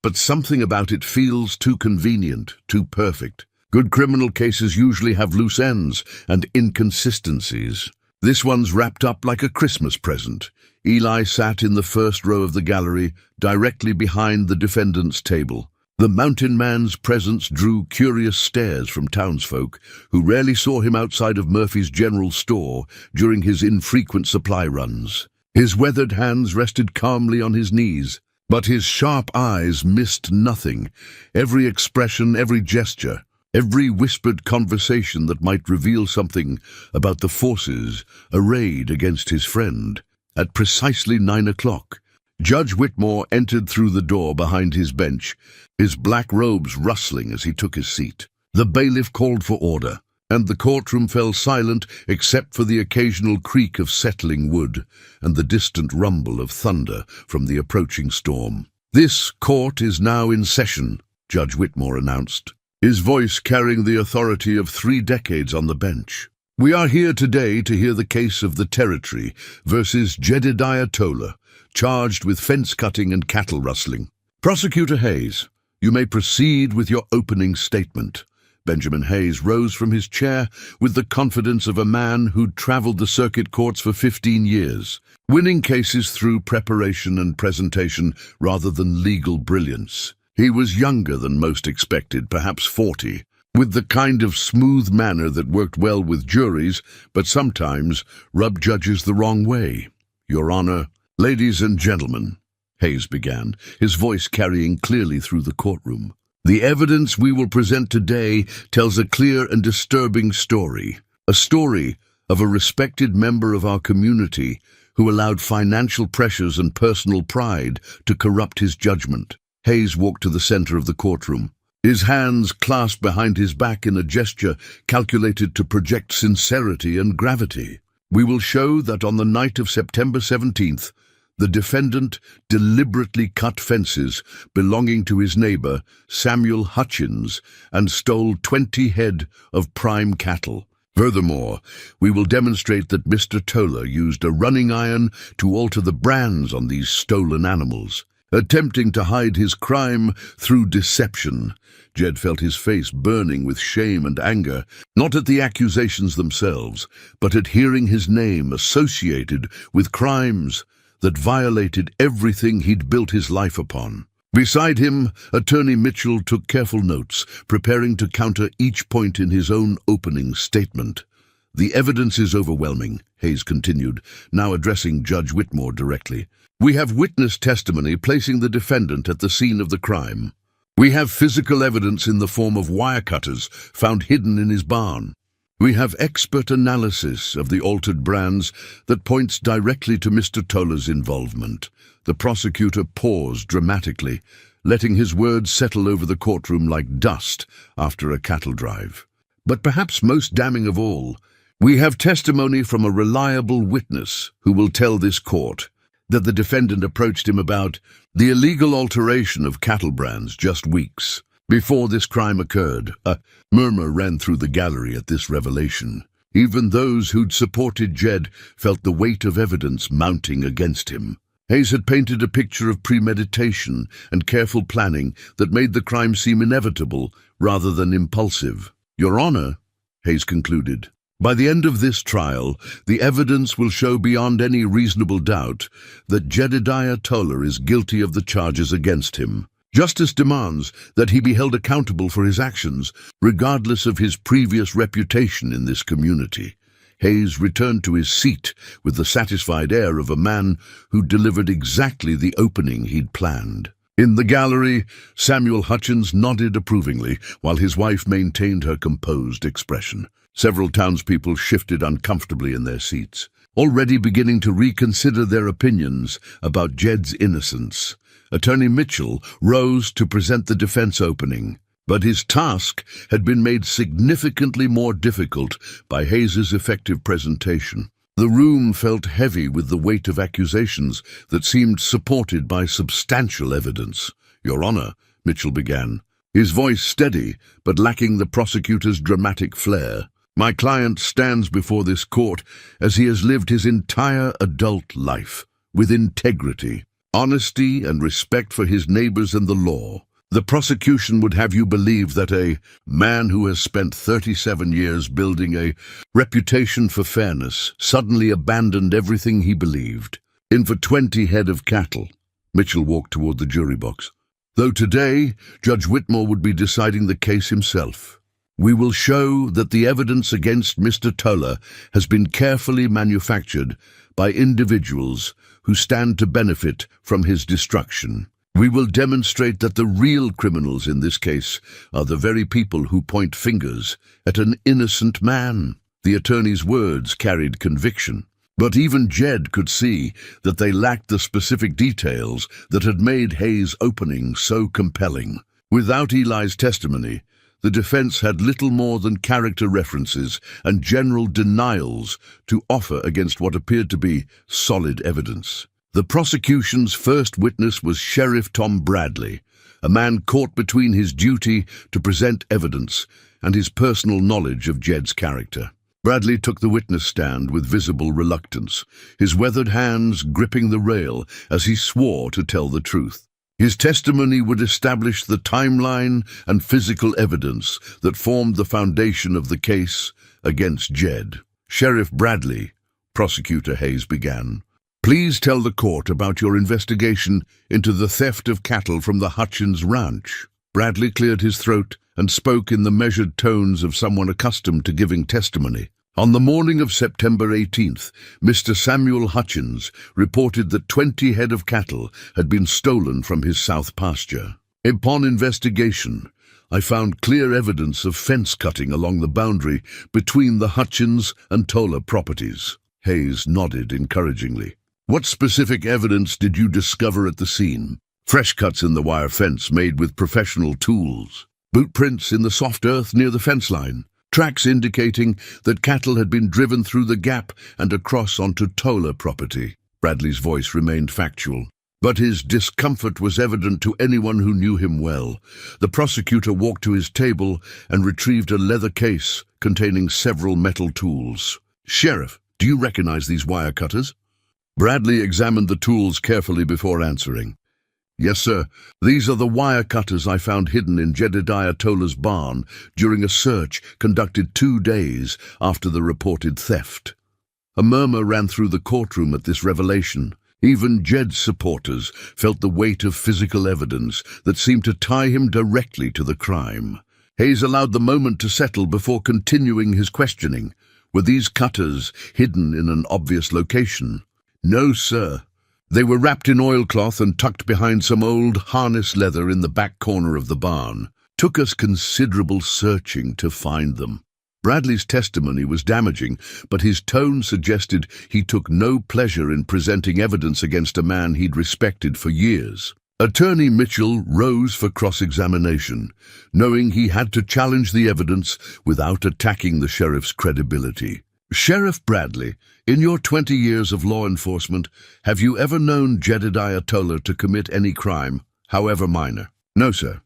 "But something about it feels too convenient, too perfect. Good criminal cases usually have loose ends and inconsistencies. This one's wrapped up like a Christmas present." Eli sat in the first row of the gallery, directly behind the defendant's table. The mountain man's presence drew curious stares from townsfolk who rarely saw him outside of Murphy's general store during his infrequent supply runs. His weathered hands rested calmly on his knees, but his sharp eyes missed nothing. Every expression, every gesture, every whispered conversation that might reveal something about the forces arrayed against his friend. At precisely 9 o'clock, Judge Whitmore entered through the door behind his bench, his black robes rustling as he took his seat. The bailiff called for order, and the courtroom fell silent except for the occasional creak of settling wood and the distant rumble of thunder from the approaching storm. "This court is now in session," Judge Whitmore announced, his voice carrying the authority of 3 decades on the bench. "We are here today to hear the case of the Territory versus Jedediah Toller, charged with fence-cutting and cattle rustling. Prosecutor Hayes, you may proceed with your opening statement." Benjamin Hayes rose from his chair with the confidence of a man who'd traveled the circuit courts for 15 years, winning cases through preparation and presentation rather than legal brilliance. He was younger than most expected, perhaps 40, with the kind of smooth manner that worked well with juries, but sometimes rubbed judges the wrong way. "Your Honor, ladies and gentlemen," Hayes began, his voice carrying clearly through the courtroom. "The evidence we will present today tells a clear and disturbing story. A story of a respected member of our community who allowed financial pressures and personal pride to corrupt his judgment." Hayes walked to the center of the courtroom, his hands clasped behind his back in a gesture calculated to project sincerity and gravity. "We will show that on the night of September 17th, the defendant deliberately cut fences belonging to his neighbor, Samuel Hutchins, and stole 20 head of prime cattle. Furthermore, we will demonstrate that Mr. Toller used a running iron to alter the brands on these stolen animals, attempting to hide his crime through deception." Jed felt his face burning with shame and anger, not at the accusations themselves, but at hearing his name associated with crimes that violated everything he'd built his life upon. Beside him, Attorney Mitchell took careful notes, preparing to counter each point in his own opening statement. "The evidence is overwhelming," Hayes continued, now addressing Judge Whitmore directly. "We have witness testimony placing the defendant at the scene of the crime. We have physical evidence in the form of wire cutters found hidden in his barn. We have expert analysis of the altered brands that points directly to Mr. Toller's involvement." The prosecutor paused dramatically, letting his words settle over the courtroom like dust after a cattle drive. "But perhaps most damning of all, we have testimony from a reliable witness who will tell this court that the defendant approached him about the illegal alteration of cattle brands just weeks before this crime occurred." A murmur ran through the gallery at this revelation. Even those who'd supported Jed felt the weight of evidence mounting against him. Hayes had painted a picture of premeditation and careful planning that made the crime seem inevitable rather than impulsive. "Your Honor," Hayes concluded, "by the end of this trial, the evidence will show beyond any reasonable doubt that Jedediah Toller is guilty of the charges against him. Justice demands that he be held accountable for his actions, regardless of his previous reputation in this community." Hayes returned to his seat with the satisfied air of a man who delivered exactly the opening he'd planned. In the gallery, Samuel Hutchins nodded approvingly, while his wife maintained her composed expression. Several townspeople shifted uncomfortably in their seats, already beginning to reconsider their opinions about Jed's innocence. Attorney Mitchell rose to present the defense opening, but his task had been made significantly more difficult by Hayes's effective presentation. The room felt heavy with the weight of accusations that seemed supported by substantial evidence. "Your Honor," Mitchell began, his voice steady but lacking the prosecutor's dramatic flair, "my client stands before this court as he has lived his entire adult life, with integrity, honesty, and respect for his neighbors and the law. The prosecution would have you believe that a man who has spent 37 years building a reputation for fairness suddenly abandoned everything he believed, in for 20 head of cattle." Mitchell walked toward the jury box. "Though today, Judge Whitmore would be deciding the case himself. We will show that the evidence against Mr. Toller has been carefully manufactured by individuals who stand to benefit from his destruction. We will demonstrate that the real criminals in this case are the very people who point fingers at an innocent man." The attorney's words carried conviction, but even Jed could see that they lacked the specific details that had made Hayes' opening so compelling. Without Eli's testimony, the defense had little more than character references and general denials to offer against what appeared to be solid evidence. The prosecution's first witness was Sheriff Tom Bradley, a man caught between his duty to present evidence and his personal knowledge of Jed's character. Bradley took the witness stand with visible reluctance, his weathered hands gripping the rail as he swore to tell the truth. His testimony would establish the timeline and physical evidence that formed the foundation of the case against Jed. "Sheriff Bradley," Prosecutor Hayes began, Please tell the court about your investigation into the theft of cattle from the Hutchins ranch. Bradley cleared his throat and spoke in the measured tones of someone accustomed to giving testimony. On the morning of September 18th, Mr. Samuel Hutchins reported that 20 head of cattle had been stolen from his south pasture. Upon investigation, I found clear evidence of fence cutting along the boundary between the Hutchins and Toller properties. Hayes nodded encouragingly. What specific evidence did you discover at the scene? Fresh cuts in the wire fence made with professional tools. Boot prints in the soft earth near the fence line. Tracks indicating that cattle had been driven through the gap and across onto Toller property. Bradley's voice remained factual, but his discomfort was evident to anyone who knew him well. The prosecutor walked to his table and retrieved a leather case containing several metal tools. Sheriff, do you recognize these wire cutters? Bradley examined the tools carefully before answering. Yes, sir. These are the wire cutters I found hidden in Jedediah Toller's barn during a search conducted 2 days after the reported theft. A murmur ran through the courtroom at this revelation. Even Jed's supporters felt the weight of physical evidence that seemed to tie him directly to the crime. Hayes allowed the moment to settle before continuing his questioning. Were these cutters hidden in an obvious location? No, sir. They were wrapped in oilcloth and tucked behind some old harness leather in the back corner of the barn. Took us considerable searching to find them. Bradley's testimony was damaging, but his tone suggested he took no pleasure in presenting evidence against a man he'd respected for years. Attorney Mitchell rose for cross-examination, knowing he had to challenge the evidence without attacking the sheriff's credibility. Sheriff Bradley, in your 20 years of law enforcement, have you ever known Jedediah Toller to commit any crime, however minor? No, sir.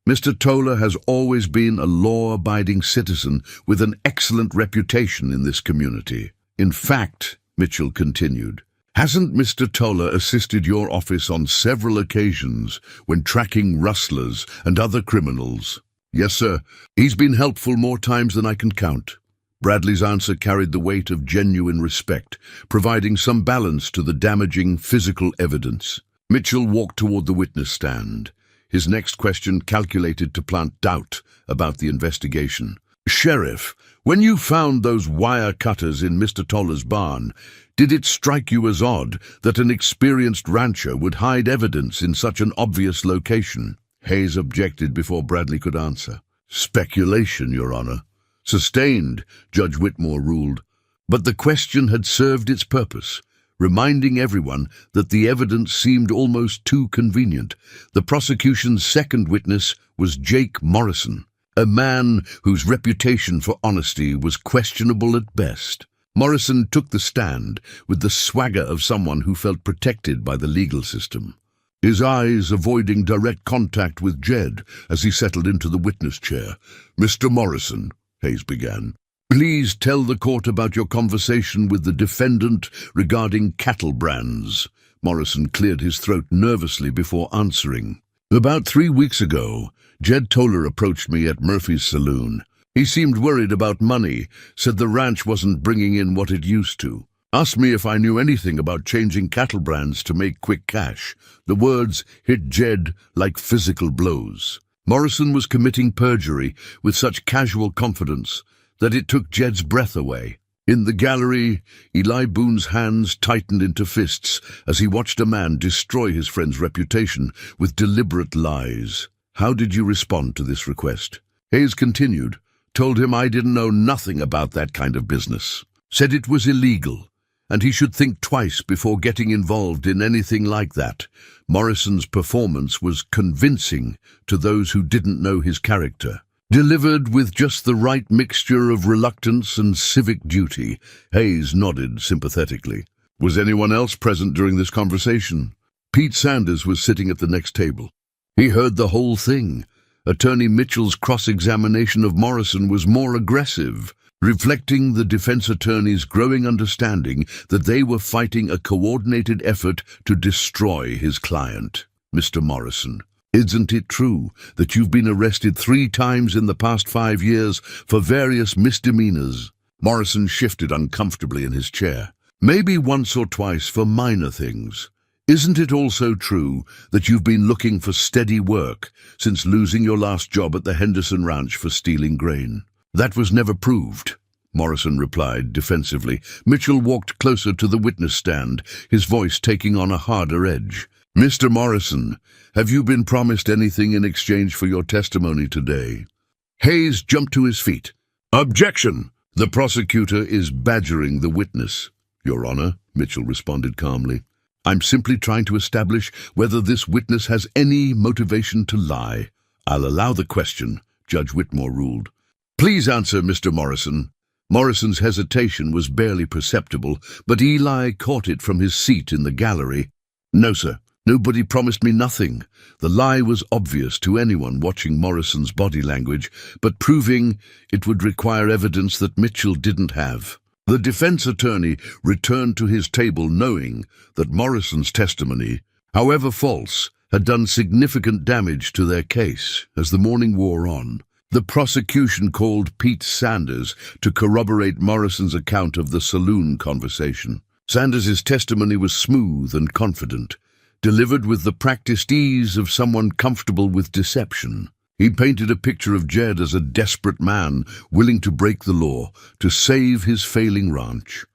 Mr. Toller has always been a law-abiding citizen with an excellent reputation in this community. In fact, Mitchell continued, hasn't Mr. Toller assisted your office on several occasions when tracking rustlers and other criminals? Yes, sir. He's been helpful more times than I can count. Bradley's answer carried the weight of genuine respect, providing some balance to the damaging physical evidence. Mitchell walked toward the witness stand, his next question calculated to plant doubt about the investigation. Sheriff, when you found those wire cutters in Mr. Toller's barn, did it strike you as odd that an experienced rancher would hide evidence in such an obvious location? Hayes objected before Bradley could answer. Speculation, Your Honor. Sustained, Judge Whitmore ruled. But the question had served its purpose, reminding everyone that the evidence seemed almost too convenient. The prosecution's second witness was Jake Morrison, a man whose reputation for honesty was questionable at best. Morrison took the stand with the swagger of someone who felt protected by the legal system, his eyes avoiding direct contact with Jed as he settled into the witness chair. Mr. Morrison, Hayes began, please tell the court about your conversation with the defendant regarding cattle brands. Morrison cleared his throat nervously before answering. About 3 weeks ago, Jed Toller approached me at Murphy's saloon. He seemed worried about money, said the ranch wasn't bringing in what it used to. Asked me if I knew anything about changing cattle brands to make quick cash. The words hit Jed like physical blows. Morrison was committing perjury with such casual confidence that it took Jed's breath away. In the gallery, Eli Boone's hands tightened into fists as he watched a man destroy his friend's reputation with deliberate lies. How did you respond to this request? Hayes continued, told him I didn't know nothing about that kind of business. Said it was illegal, and he should think twice before getting involved in anything like that. Morrison's performance was convincing to those who didn't know his character. Delivered with just the right mixture of reluctance and civic duty, Hayes nodded sympathetically. Was anyone else present during this conversation? Pete Sanders was sitting at the next table. He heard the whole thing. Attorney Mitchell's cross-examination of Morrison was more aggressive, reflecting the defense attorney's growing understanding that they were fighting a coordinated effort to destroy his client. Mr. Morrison, isn't it true that you've been arrested 3 times in the past 5 years for various misdemeanors? Morrison shifted uncomfortably in his chair. Maybe once or twice for minor things. Isn't it also true that you've been looking for steady work since losing your last job at the Henderson Ranch for stealing grain? That was never proved, Morrison replied defensively. Mitchell walked closer to the witness stand, his voice taking on a harder edge. Mr. Morrison, have you been promised anything in exchange for your testimony today? Hayes jumped to his feet. Objection! The prosecutor is badgering the witness. Your Honor, Mitchell responded calmly. I'm simply trying to establish whether this witness has any motivation to lie. I'll allow the question, Judge Whitmore ruled. Please answer, Mr. Morrison. Morrison's hesitation was barely perceptible, but Eli caught it from his seat in the gallery. No, sir. Nobody promised me nothing. The lie was obvious to anyone watching Morrison's body language, but proving it would require evidence that Mitchell didn't have. The defense attorney returned to his table knowing that Morrison's testimony, however false, had done significant damage to their case. As the morning wore on, the prosecution called Pete Sanders to corroborate Morrison's account of the saloon conversation. Sanders's testimony was smooth and confident, delivered with the practiced ease of someone comfortable with deception. He painted a picture of Jed as a desperate man willing to break the law to save his failing ranch.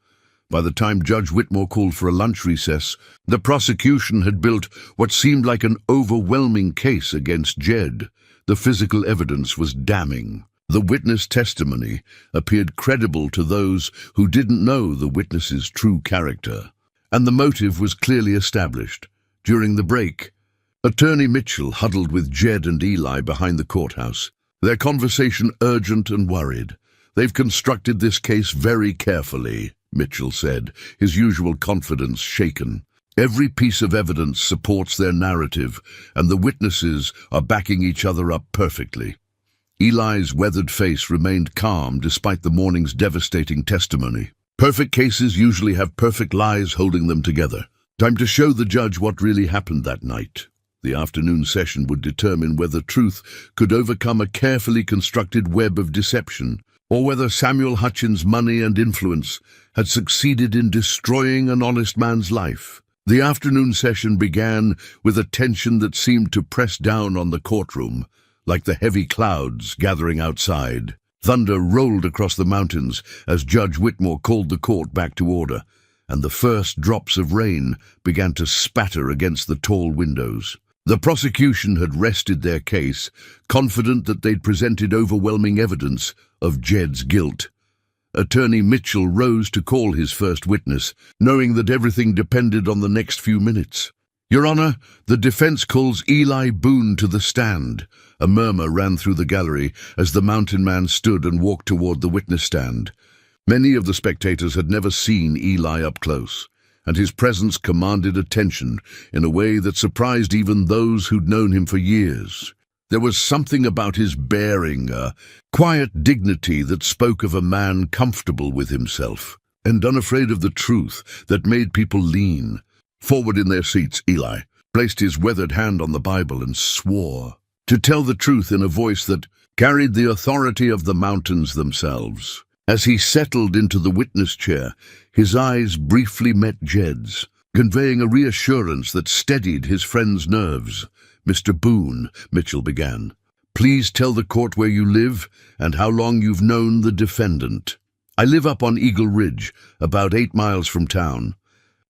By the time Judge Whitmore called for a lunch recess, the prosecution had built what seemed like an overwhelming case against Jed. The physical evidence was damning. The witness testimony appeared credible to those who didn't know the witness's true character, and the motive was clearly established. During the break, Attorney Mitchell huddled with Jed and Eli behind the courthouse, their conversation urgent and worried. They've constructed this case very carefully, Mitchell said, his usual confidence shaken. Every piece of evidence supports their narrative, and the witnesses are backing each other up perfectly. Eli's weathered face remained calm despite the morning's devastating testimony. Perfect cases usually have perfect lies holding them together. Time to show the judge what really happened that night. The afternoon session would determine whether truth could overcome a carefully constructed web of deception, or whether Samuel Hutchins' money and influence had succeeded in destroying an honest man's life. The afternoon session began with a tension that seemed to press down on the courtroom, like the heavy clouds gathering outside. Thunder rolled across the mountains as Judge Whitmore called the court back to order, and the first drops of rain began to spatter against the tall windows. The prosecution had rested their case, confident that they'd presented overwhelming evidence of Jed's guilt. Attorney Mitchell rose to call his first witness, knowing that everything depended on the next few minutes. Your Honor, the defense calls Eli Boone to the stand. A murmur ran through the gallery as the mountain man stood and walked toward the witness stand. Many of the spectators had never seen Eli up close, and his presence commanded attention in a way that surprised even those who'd known him for years. There was something about his bearing, a quiet dignity that spoke of a man comfortable with himself and unafraid of the truth, that made people lean forward in their seats. Eli placed his weathered hand on the Bible and swore to tell the truth in a voice that carried the authority of the mountains themselves. As he settled into the witness chair, his eyes briefly met Jed's, conveying a reassurance that steadied his friend's nerves. Mr. Boone, Mitchell began, please tell the court where you live and how long you've known the defendant. I live up on Eagle Ridge, about 8 miles from town.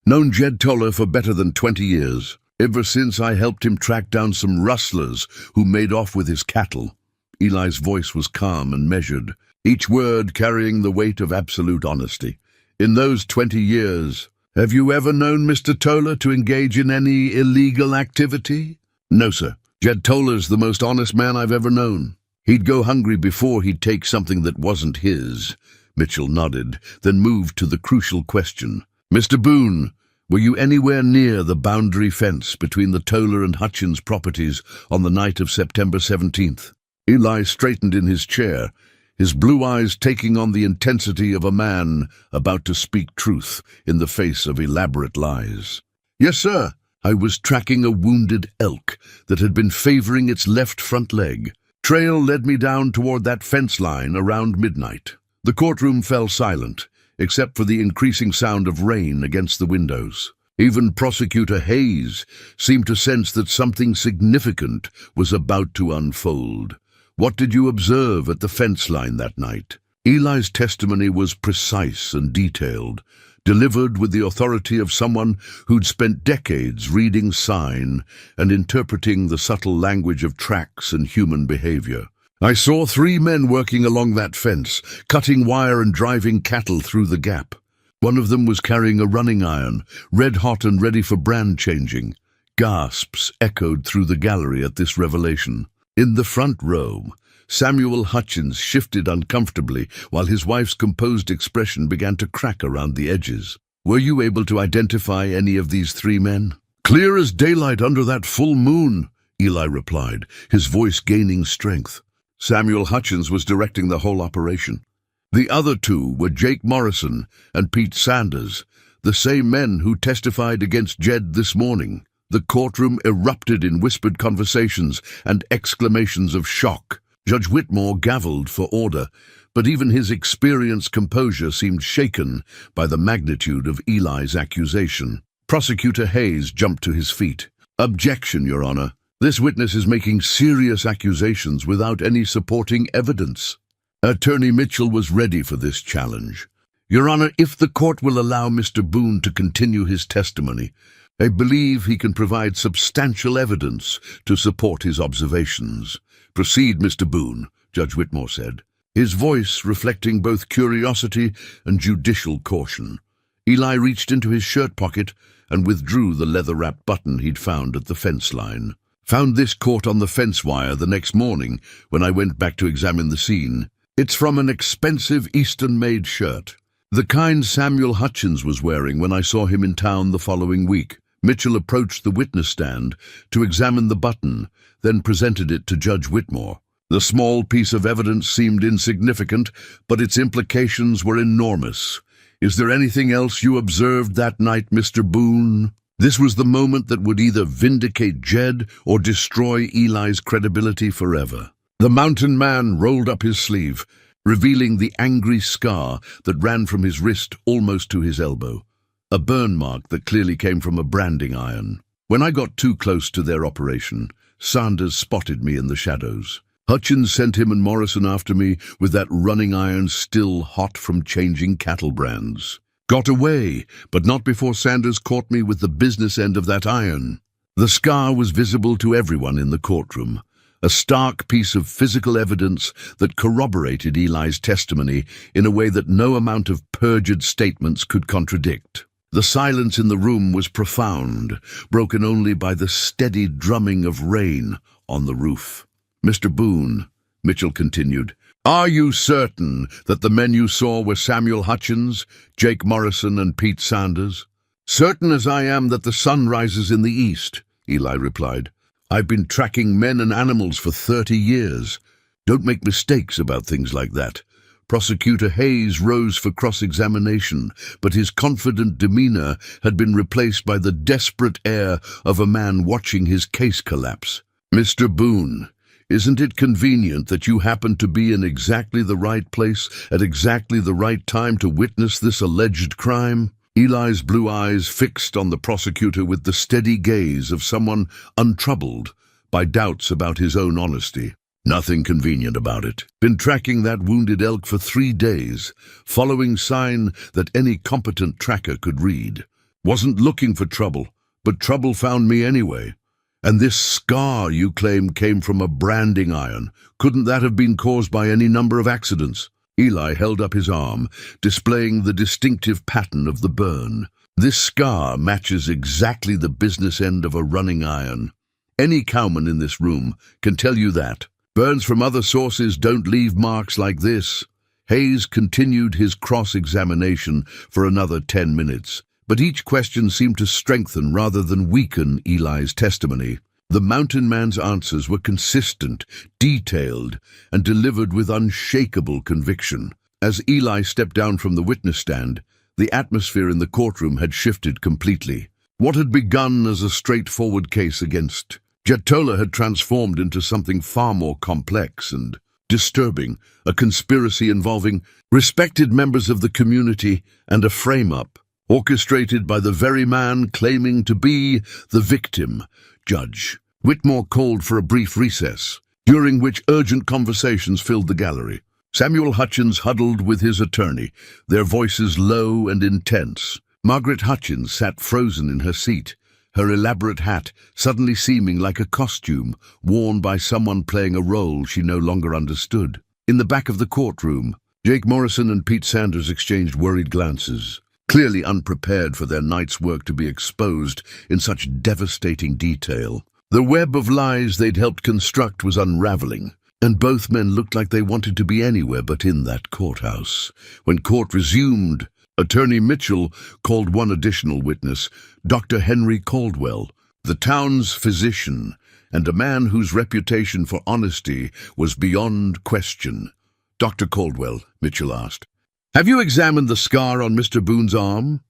Known Jed Toller for better than 20 years, ever since I helped him track down some rustlers who made off with his cattle. Eli's voice was calm and measured, each word carrying the weight of absolute honesty. In those 20 years, have you ever known Mr. Toller to engage in any illegal activity? No, sir. Jed Toller's the most honest man I've ever known. He'd go hungry before he'd take something that wasn't his. Mitchell nodded, then moved to the crucial question. Mr. Boone, were you anywhere near the boundary fence between the Toller and Hutchins properties on the night of September 17th? Eli straightened in his chair, his blue eyes taking on the intensity of a man about to speak truth in the face of elaborate lies. Yes, sir. I was tracking a wounded elk that had been favoring its left front leg. Trail led me down toward that fence line around midnight. The courtroom fell silent, except for the increasing sound of rain against the windows. Even Prosecutor Hayes seemed to sense that something significant was about to unfold. What did you observe at the fence line that night? Eli's testimony was precise and detailed, delivered with the authority of someone who'd spent decades reading sign and interpreting the subtle language of tracks and human behavior. I saw 3 men working along that fence, cutting wire and driving cattle through the gap. One of them was carrying a running iron, red-hot and ready for brand changing. Gasps echoed through the gallery at this revelation. In the front row, Samuel Hutchins shifted uncomfortably while his wife's composed expression began to crack around the edges. Were you able to identify any of these 3 men? Clear as daylight under that full moon, Eli replied, his voice gaining strength. Samuel Hutchins was directing the whole operation. The other 2 were Jake Morrison and Pete Sanders, the same men who testified against Jed this morning. The courtroom erupted in whispered conversations and exclamations of shock. Judge Whitmore gavelled for order, but even his experienced composure seemed shaken by the magnitude of Eli's accusation. Prosecutor Hayes jumped to his feet. Objection, Your Honor. This witness is making serious accusations without any supporting evidence. Attorney Mitchell was ready for this challenge. Your Honor, if the court will allow Mr. Boone to continue his testimony, I believe he can provide substantial evidence to support his observations. Proceed, Mr. Boone, Judge Whitmore said, his voice reflecting both curiosity and judicial caution. Eli reached into his shirt pocket and withdrew the leather-wrapped button he'd found at the fence line. Found this caught on the fence wire the next morning when I went back to examine the scene. It's from an expensive Eastern-made shirt, the kind Samuel Hutchins was wearing when I saw him in town the following week. Mitchell approached the witness stand to examine the button, then presented it to Judge Whitmore. The small piece of evidence seemed insignificant, but its implications were enormous. Is there anything else you observed that night, Mr. Boone? This was the moment that would either vindicate Jed or destroy Eli's credibility forever. The mountain man rolled up his sleeve, revealing the angry scar that ran from his wrist almost to his elbow, a burn mark that clearly came from a branding iron. When I got too close to their operation, Sanders spotted me in the shadows. Hutchins sent him and Morrison after me with that running iron still hot from changing cattle brands. Got away, but not before Sanders caught me with the business end of that iron. The scar was visible to everyone in the courtroom, a stark piece of physical evidence that corroborated Eli's testimony in a way that no amount of perjured statements could contradict. The silence in the room was profound, broken only by the steady drumming of rain on the roof. Mr. Boone, Mitchell continued, are you certain that the men you saw were Samuel Hutchins, Jake Morrison, and Pete Sanders? Certain as I am that the sun rises in the east, Eli replied. I've been tracking men and animals for 30 years. Don't make mistakes about things like that. Prosecutor Hayes rose for cross-examination, but his confident demeanor had been replaced by the desperate air of a man watching his case collapse. Mr. Boone, isn't it convenient that you happened to be in exactly the right place at exactly the right time to witness this alleged crime? Eli's blue eyes fixed on the prosecutor with the steady gaze of someone untroubled by doubts about his own honesty. Nothing convenient about it. Been tracking that wounded elk for 3 days, following sign that any competent tracker could read. Wasn't looking for trouble, but trouble found me anyway. And this scar you claim came from a branding iron. Couldn't that have been caused by any number of accidents? Eli held up his arm, displaying the distinctive pattern of the burn. This scar matches exactly the business end of a running iron. Any cowman in this room can tell you that. Burns from other sources don't leave marks like this. Hayes continued his cross-examination for another 10 minutes, but each question seemed to strengthen rather than weaken Eli's testimony. The mountain man's answers were consistent, detailed, and delivered with unshakable conviction. As Eli stepped down from the witness stand, the atmosphere in the courtroom had shifted completely. What had begun as a straightforward case against Jed Toler had transformed into something far more complex and disturbing, a conspiracy involving respected members of the community and a frame-up, orchestrated by the very man claiming to be the victim. Judge Whitmore called for a brief recess, during which urgent conversations filled the gallery. Samuel Hutchins huddled with his attorney, their voices low and intense. Margaret Hutchins sat frozen in her seat, her elaborate hat suddenly seeming like a costume worn by someone playing a role she no longer understood. In the back of the courtroom, Jake Morrison and Pete Sanders exchanged worried glances, clearly unprepared for their night's work to be exposed in such devastating detail. The web of lies they'd helped construct was unraveling, and both men looked like they wanted to be anywhere but in that courthouse. When court resumed, Attorney Mitchell called one additional witness, Dr. Henry Caldwell, the town's physician, and a man whose reputation for honesty was beyond question. Dr. Caldwell, Mitchell asked, "Have you examined the scar on Mr. Boone's arm?"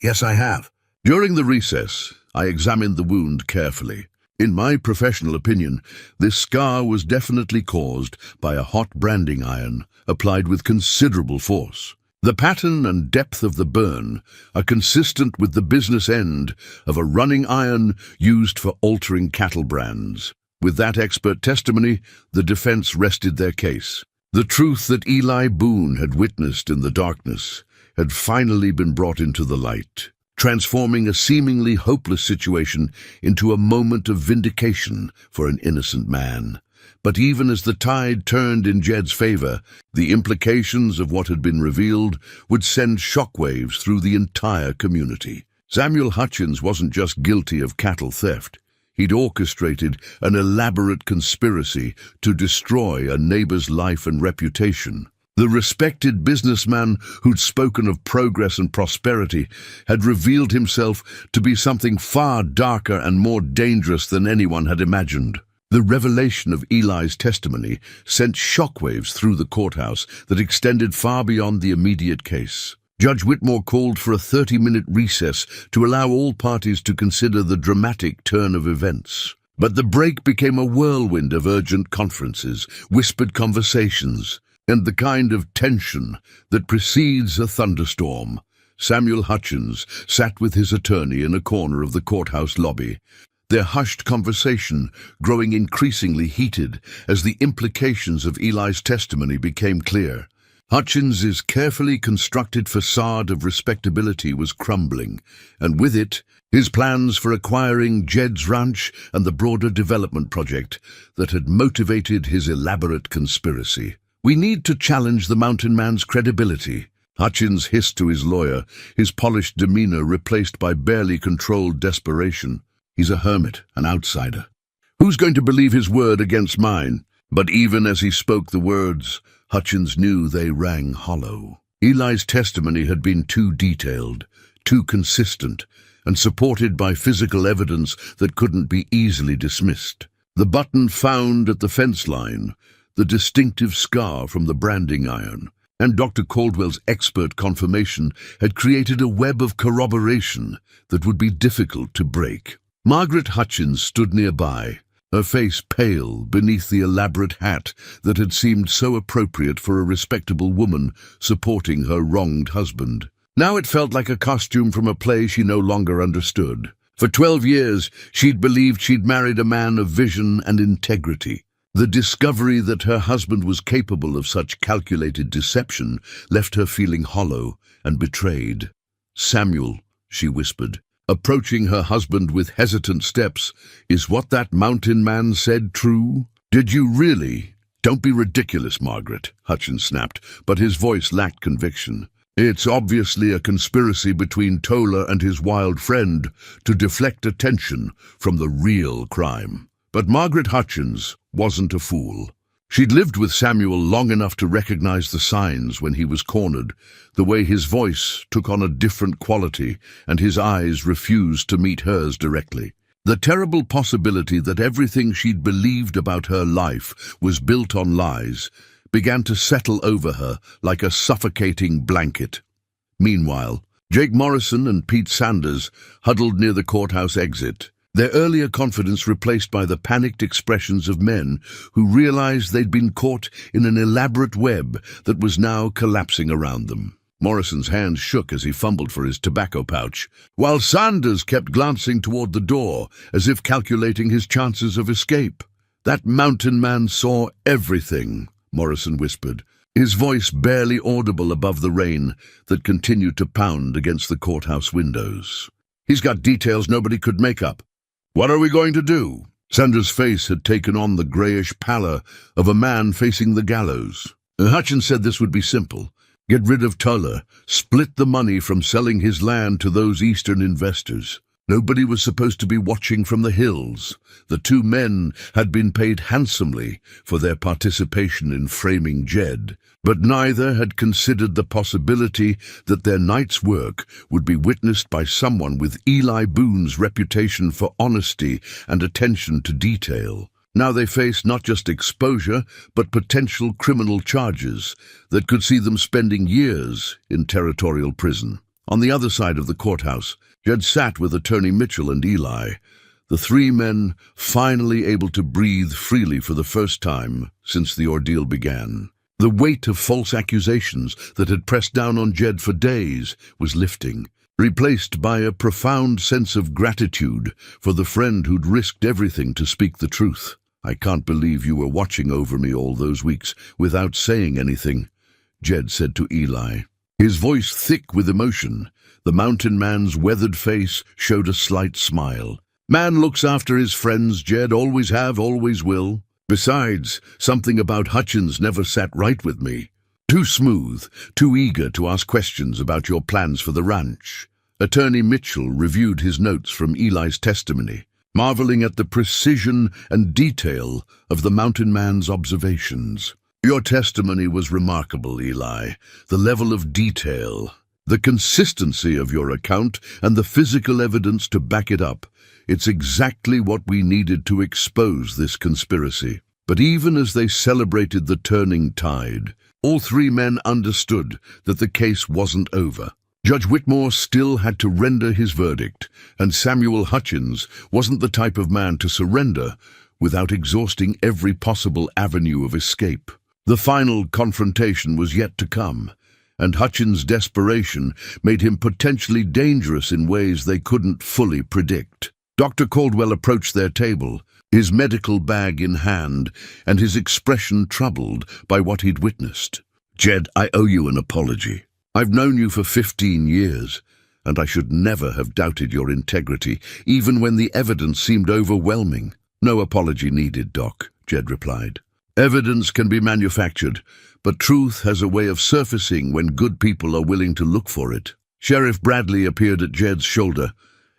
"Yes, I have." During the recess, I examined the wound carefully. In my professional opinion, this scar was definitely caused by a hot branding iron applied with considerable force. The pattern and depth of the burn are consistent with the business end of a running iron used for altering cattle brands. With that expert testimony, the defense rested their case. The truth that Eli Boone had witnessed in the darkness had finally been brought into the light, transforming a seemingly hopeless situation into a moment of vindication for an innocent man. But even as the tide turned in Jed's favor, the implications of what had been revealed would send shockwaves through the entire community. Samuel Hutchins wasn't just guilty of cattle theft. He'd orchestrated an elaborate conspiracy to destroy a neighbor's life and reputation. The respected businessman who'd spoken of progress and prosperity had revealed himself to be something far darker and more dangerous than anyone had imagined. The revelation of Eli's testimony sent shockwaves through the courthouse that extended far beyond the immediate case. Judge Whitmore called for a 30-minute recess to allow all parties to consider the dramatic turn of events. But the break became a whirlwind of urgent conferences, whispered conversations, and the kind of tension that precedes a thunderstorm. Samuel Hutchins sat with his attorney in a corner of the courthouse lobby, their hushed conversation growing increasingly heated as the implications of Eli's testimony became clear. Hutchins's carefully constructed facade of respectability was crumbling, and with it, his plans for acquiring Jed's ranch and the broader development project that had motivated his elaborate conspiracy. "We need to challenge the mountain man's credibility," Hutchins hissed to his lawyer, his polished demeanor replaced by barely controlled desperation. "He's a hermit, an outsider. Who's going to believe his word against mine?" But even as he spoke the words, Hutchins knew they rang hollow. Eli's testimony had been too detailed, too consistent, and supported by physical evidence that couldn't be easily dismissed. The button found at the fence line, the distinctive scar from the branding iron, and Dr. Caldwell's expert confirmation had created a web of corroboration that would be difficult to break. Margaret Hutchins stood nearby, her face pale beneath the elaborate hat that had seemed so appropriate for a respectable woman supporting her wronged husband. Now it felt like a costume from a play she no longer understood. For 12 years, she'd believed she'd married a man of vision and integrity. The discovery that her husband was capable of such calculated deception left her feeling hollow and betrayed. "Samuel," she whispered, approaching her husband with hesitant steps, "is what that mountain man said true? Did you really?" "Don't be ridiculous, Margaret," Hutchins snapped, but his voice lacked conviction. "It's obviously a conspiracy between Toller and his wild friend to deflect attention from the real crime." But Margaret Hutchins wasn't a fool. She'd lived with Samuel long enough to recognize the signs when he was cornered, the way his voice took on a different quality and his eyes refused to meet hers directly. The terrible possibility that everything she'd believed about her life was built on lies began to settle over her like a suffocating blanket. Meanwhile, Jake Morrison and Pete Sanders huddled near the courthouse exit, their earlier confidence replaced by the panicked expressions of men who realized they'd been caught in an elaborate web that was now collapsing around them. Morrison's hands shook as he fumbled for his tobacco pouch, while Sanders kept glancing toward the door as if calculating his chances of escape. "That mountain man saw everything," Morrison whispered, his voice barely audible above the rain that continued to pound against the courthouse windows. "He's got details nobody could make up. What are we going to do?" Sanders' face had taken on the grayish pallor of a man facing the gallows. Hutchins said this would be simple. Get rid of Tuller, split the money from selling his land to those Eastern investors. Nobody was supposed to be watching from the hills. The two men had been paid handsomely for their participation in framing Jed, but neither had considered the possibility that their night's work would be witnessed by someone with Eli Boone's reputation for honesty and attention to detail. Now they faced not just exposure, but potential criminal charges that could see them spending years in territorial prison. On the other side of the courthouse, Jed sat with Attorney Mitchell and Eli, the three men finally able to breathe freely for the first time since the ordeal began. The weight of false accusations that had pressed down on Jed for days was lifting, replaced by a profound sense of gratitude for the friend who'd risked everything to speak the truth. "I can't believe you were watching over me all those weeks without saying anything," Jed said to Eli. His voice thick with emotion, the mountain man's weathered face showed a slight smile. "Man looks after his friends, Jed, always have, always will. Besides, something about Hutchins never sat right with me. Too smooth, too eager to ask questions about your plans for the ranch." Attorney Mitchell reviewed his notes from Eli's testimony, marveling at the precision and detail of the mountain man's observations. "Your testimony was remarkable, Eli. The level of detail, the consistency of your account, and the physical evidence to back it up. It's exactly what we needed to expose this conspiracy." But even as they celebrated the turning tide, all three men understood that the case wasn't over. Judge Whitmore still had to render his verdict, and Samuel Hutchins wasn't the type of man to surrender without exhausting every possible avenue of escape. The final confrontation was yet to come, and Hutchins' desperation made him potentially dangerous in ways they couldn't fully predict. Dr. Caldwell approached their table, his medical bag in hand, and his expression troubled by what he'd witnessed. "Jed, I owe you an apology. I've known you for 15 years, and I should never have doubted your integrity, even when the evidence seemed overwhelming." "No apology needed, Doc," Jed replied. "Evidence can be manufactured, but truth has a way of surfacing when good people are willing to look for it." Sheriff Bradley appeared at Jed's shoulder,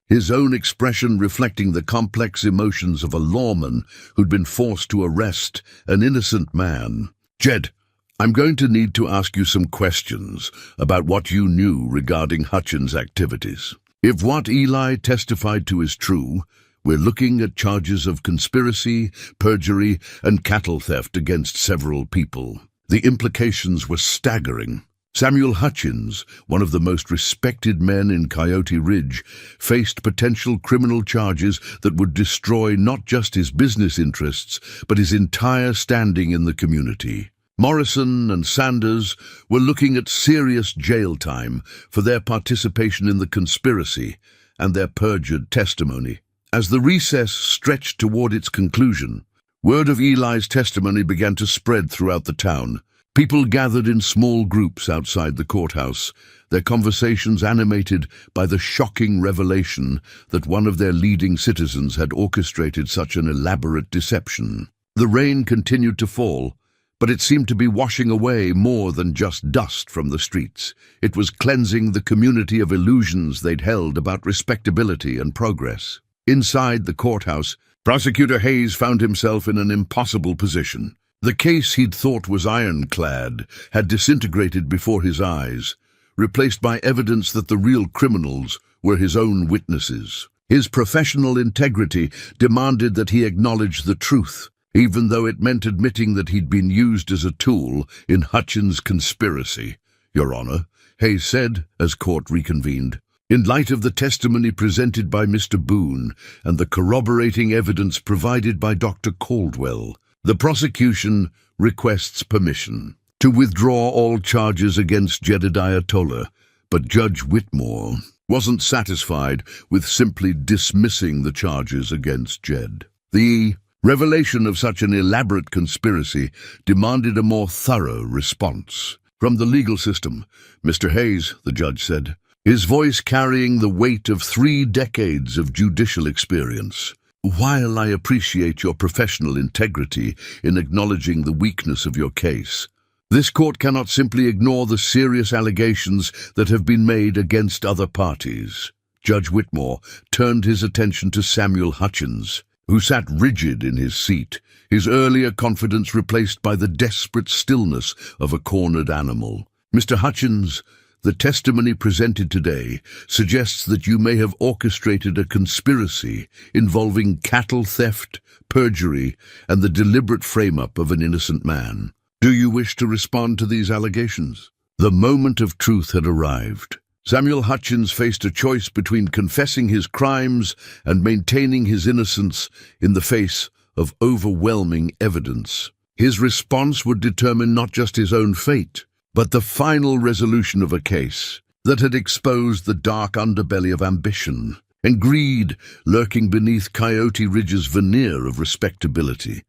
his own expression reflecting the complex emotions of a lawman who'd been forced to arrest an innocent man. "Jed, I'm going to need to ask you some questions about what you knew regarding Hutchins' activities. If what Eli testified to is true, we're looking at charges of conspiracy, perjury, and cattle theft against several people. The implications were staggering. Samuel Hutchins, one of the most respected men in Coyote Ridge, faced potential criminal charges that would destroy not just his business interests, but his entire standing in the community. Morrison and Sanders were looking at serious jail time for their participation in the conspiracy and their perjured testimony. As the recess stretched toward its conclusion, word of Eli's testimony began to spread throughout the town. People gathered in small groups outside the courthouse, their conversations animated by the shocking revelation that one of their leading citizens had orchestrated such an elaborate deception. The rain continued to fall, but it seemed to be washing away more than just dust from the streets. It was cleansing the community of illusions they'd held about respectability and progress. Inside the courthouse, Prosecutor Hayes found himself in an impossible position. The case he'd thought was ironclad had disintegrated before his eyes, replaced by evidence that the real criminals were his own witnesses. His professional integrity demanded that he acknowledge the truth, even though it meant admitting that he'd been used as a tool in Hutchins' conspiracy. "Your Honor," Hayes said as court reconvened, In light of the testimony presented by Mr. Boone and the corroborating evidence provided by Dr. Caldwell, the prosecution requests permission to withdraw all charges against Jedediah Toller, but Judge Whitmore wasn't satisfied with simply dismissing the charges against Jed. The revelation of such an elaborate conspiracy demanded a more thorough response from the legal system. Mr. Hayes, the judge said, his voice carrying the weight of 3 decades of judicial experience. While I appreciate your professional integrity in acknowledging the weakness of your case, this court cannot simply ignore the serious allegations that have been made against other parties. Judge Whitmore turned his attention to Samuel Hutchins, who sat rigid in his seat, his earlier confidence replaced by the desperate stillness of a cornered animal. Mr. Hutchins, the testimony presented today suggests that you may have orchestrated a conspiracy involving cattle theft, perjury, and the deliberate frame-up of an innocent man. Do you wish to respond to these allegations? The moment of truth had arrived. Samuel Hutchins faced a choice between confessing his crimes and maintaining his innocence in the face of overwhelming evidence. His response would determine not just his own fate, but the final resolution of a case that had exposed the dark underbelly of ambition and greed lurking beneath Coyote Ridge's veneer of respectability.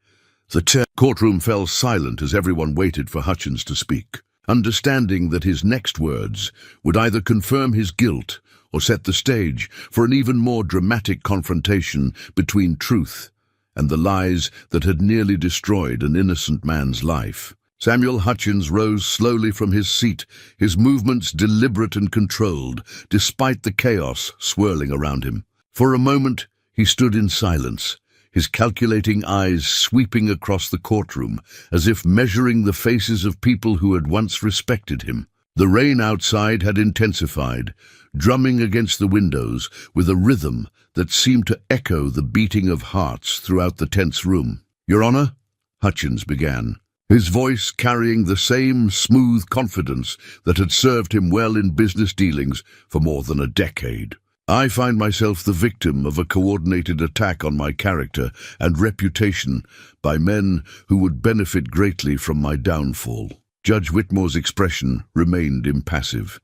The courtroom fell silent as everyone waited for Hutchins to speak, understanding that his next words would either confirm his guilt or set the stage for an even more dramatic confrontation between truth and the lies that had nearly destroyed an innocent man's life. Samuel Hutchins rose slowly from his seat, his movements deliberate and controlled, despite the chaos swirling around him. For a moment, he stood in silence, his calculating eyes sweeping across the courtroom, as if measuring the faces of people who had once respected him. The rain outside had intensified, drumming against the windows with a rhythm that seemed to echo the beating of hearts throughout the tense room. "Your Honor," Hutchins began, his voice carrying the same smooth confidence that had served him well in business dealings for more than a decade. "I find myself the victim of a coordinated attack on my character and reputation by men who would benefit greatly from my downfall." Judge Whitmore's expression remained impassive,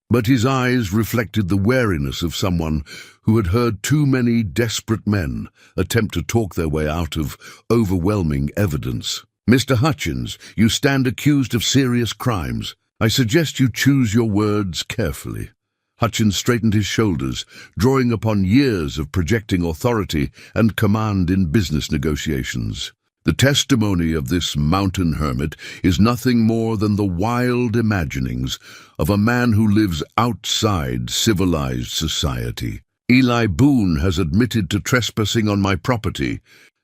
but his eyes reflected the wariness of someone who had heard too many desperate men attempt to talk their way out of overwhelming evidence. "Mr. Hutchins, you stand accused of serious crimes. I suggest you choose your words carefully." Hutchins straightened his shoulders, drawing upon years of projecting authority and command in business negotiations. "The testimony of this mountain hermit is nothing more than the wild imaginings of a man who lives outside civilized society. Eli Boone has admitted to trespassing on my property,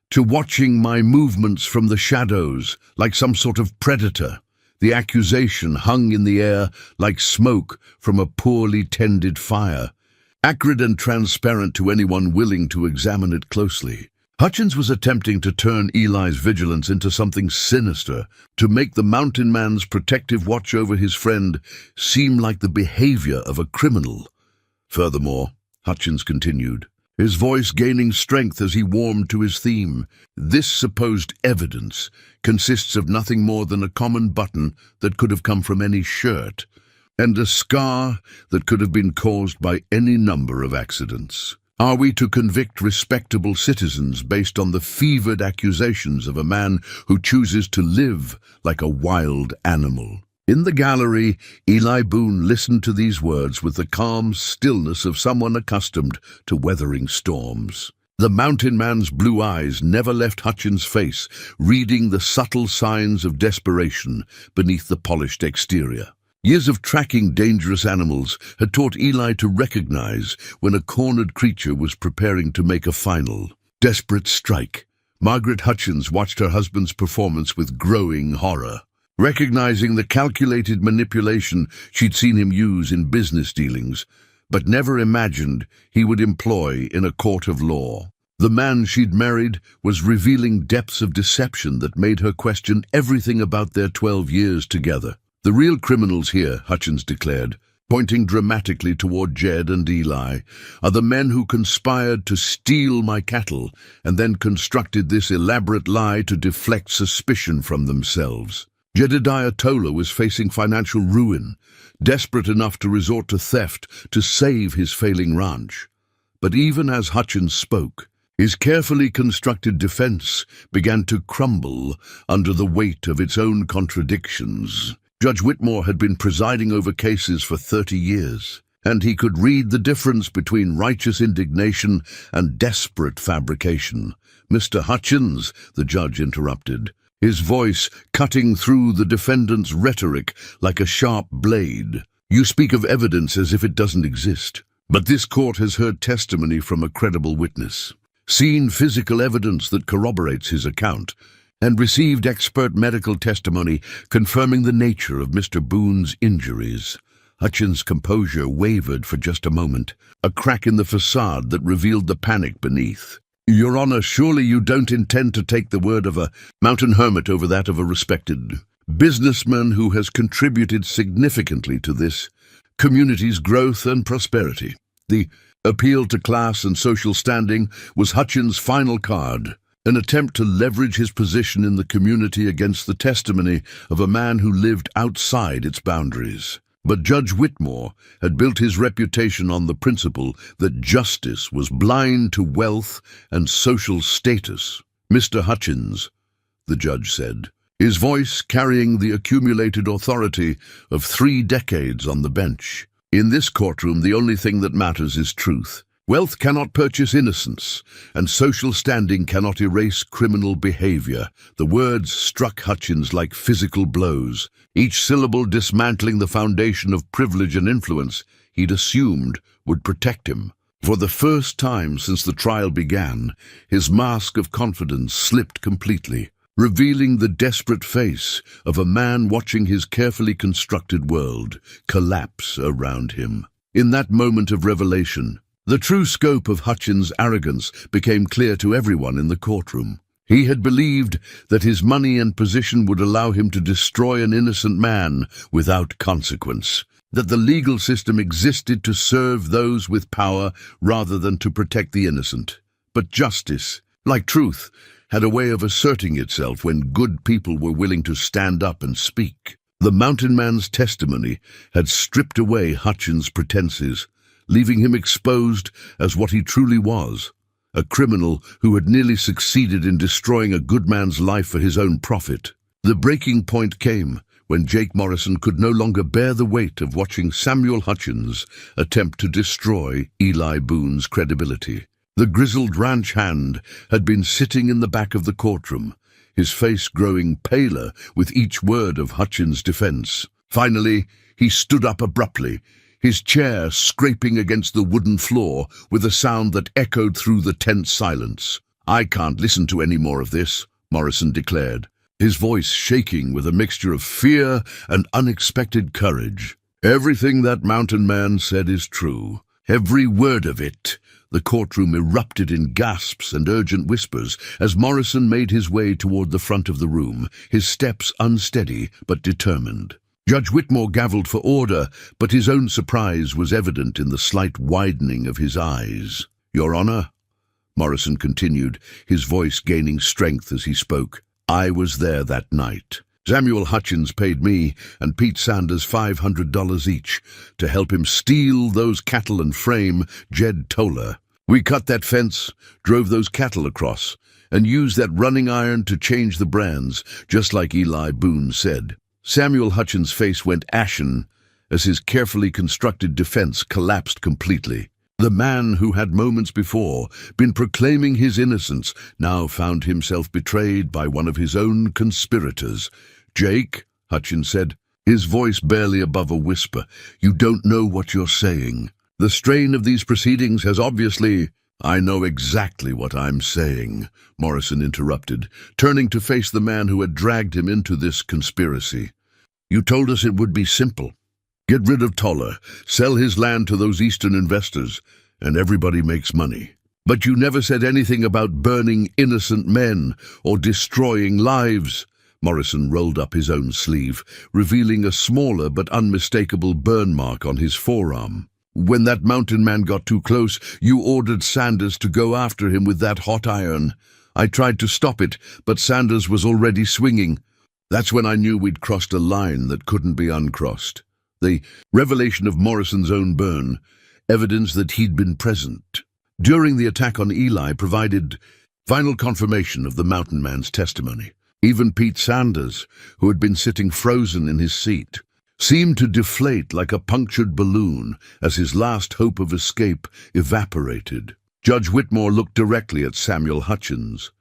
to watching my movements from the shadows like some sort of predator. The accusation hung in the air like smoke from a poorly tended fire, acrid and transparent to anyone willing to examine it closely. Hutchins was attempting to turn Eli's vigilance into something sinister, to make the mountain man's protective watch over his friend seem like the behavior of a criminal. Furthermore, Hutchins continued, his voice gaining strength as he warmed to his theme, this supposed evidence consists of nothing more than a common button that could have come from any shirt, and a scar that could have been caused by any number of accidents. Are we to convict respectable citizens based on the fevered accusations of a man who chooses to live like a wild animal? In the gallery, Eli Boone listened to these words with the calm stillness of someone accustomed to weathering storms. The mountain man's blue eyes never left Hutchins' face, reading the subtle signs of desperation beneath the polished exterior. Years of tracking dangerous animals had taught Eli to recognize when a cornered creature was preparing to make a final, desperate strike. Margaret Hutchins watched her husband's performance with growing horror, recognizing the calculated manipulation she'd seen him use in business dealings, but never imagined he would employ in a court of law. The man she'd married was revealing depths of deception that made her question everything about their 12 years together. The real criminals here, Hutchins declared, pointing dramatically toward Jed and Eli, "are the men who conspired to steal my cattle and then constructed this elaborate lie to deflect suspicion from themselves." Jedediah Toller was facing financial ruin, desperate enough to resort to theft to save his failing ranch. But even as Hutchins spoke, his carefully constructed defense began to crumble under the weight of its own contradictions. Judge Whitmore had been presiding over cases for 30 years, and he could read the difference between righteous indignation and desperate fabrication. "Mr. Hutchins," the judge interrupted, his voice cutting through the defendant's rhetoric like a sharp blade. "You speak of evidence as if it doesn't exist, but this court has heard testimony from a credible witness, seen physical evidence that corroborates his account, and received expert medical testimony confirming the nature of Mr. Boone's injuries." Hutchins' composure wavered for just a moment, a crack in the facade that revealed the panic beneath. "Your Honor, surely you don't intend to take the word of a mountain hermit over that of a respected businessman who has contributed significantly to this community's growth and prosperity." The appeal to class and social standing was Hutchins' final card, an attempt to leverage his position in the community against the testimony of a man who lived outside its boundaries. But Judge Whitmore had built his reputation on the principle that justice was blind to wealth and social status. "Mr. Hutchins," the judge said, his voice carrying the accumulated authority of 3 decades on the bench. "In this courtroom, the only thing that matters is truth. Wealth cannot purchase innocence, and social standing cannot erase criminal behavior." The words struck Hutchins like physical blows, each syllable dismantling the foundation of privilege and influence he'd assumed would protect him. For the first time since the trial began, his mask of confidence slipped completely, revealing the desperate face of a man watching his carefully constructed world collapse around him. In that moment of revelation, the true scope of Hutchins' arrogance became clear to everyone in the courtroom. He had believed that his money and position would allow him to destroy an innocent man without consequence, that the legal system existed to serve those with power rather than to protect the innocent. But justice, like truth, had a way of asserting itself when good people were willing to stand up and speak. The mountain man's testimony had stripped away Hutchins' pretenses, leaving him exposed as what he truly was, a criminal who had nearly succeeded in destroying a good man's life for his own profit. The breaking point came when Jake Morrison could no longer bear the weight of watching Samuel Hutchins attempt to destroy Eli Boone's credibility. The grizzled ranch hand had been sitting in the back of the courtroom, his face growing paler with each word of Hutchins' defense. Finally, he stood up abruptly, his chair scraping against the wooden floor with a sound that echoed through the tense silence. "I can't listen to any more of this," Morrison declared, his voice shaking with a mixture of fear and unexpected courage. "Everything that mountain man said is true. Every word of it." The courtroom erupted in gasps and urgent whispers as Morrison made his way toward the front of the room, his steps unsteady but determined. Judge Whitmore gavelled for order, but his own surprise was evident in the slight widening of his eyes. "Your Honor," Morrison continued, his voice gaining strength as he spoke, "I was there that night. Samuel Hutchins paid me and Pete Sanders $500 each to help him steal those cattle and frame Jed Toller. We cut that fence, drove those cattle across, and used that running iron to change the brands, just like Eli Boone said." Samuel Hutchins' face went ashen as his carefully constructed defense collapsed completely. The man who had moments before been proclaiming his innocence now found himself betrayed by one of his own conspirators. "Jake," Hutchins said, his voice barely above a whisper, "you don't know what you're saying. The strain of these proceedings has obviously—" "I know exactly what I'm saying," Morrison interrupted, turning to face the man who had dragged him into this conspiracy. "You told us it would be simple. Get rid of Toller, sell his land to those Eastern investors, and everybody makes money. But you never said anything about burning innocent men or destroying lives." Morrison rolled up his own sleeve, revealing a smaller but unmistakable burn mark on his forearm. "When that mountain man got too close, you ordered Sanders to go after him with that hot iron. I tried to stop it, but Sanders was already swinging. That's when I knew we'd crossed a line that couldn't be uncrossed." The revelation of Morrison's own burn, evidence that he'd been present during the attack on Eli, provided final confirmation of the mountain man's testimony. Even Pete Sanders, who had been sitting frozen in his seat, seemed to deflate like a punctured balloon as his last hope of escape evaporated. Judge Whitmore looked directly at Samuel Hutchins,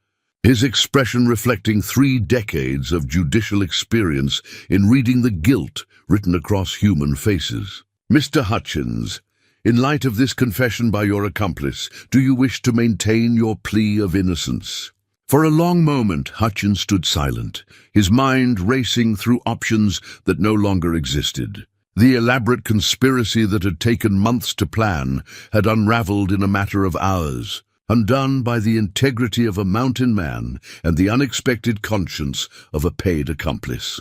his expression reflecting 3 decades of judicial experience in reading the guilt written across human faces. "Mr. Hutchins, in light of this confession by your accomplice, do you wish to maintain your plea of innocence?" For a long moment, Hutchins stood silent, his mind racing through options that no longer existed. The elaborate conspiracy that had taken months to plan had unraveled in a matter of hours, undone by the integrity of a mountain man and the unexpected conscience of a paid accomplice.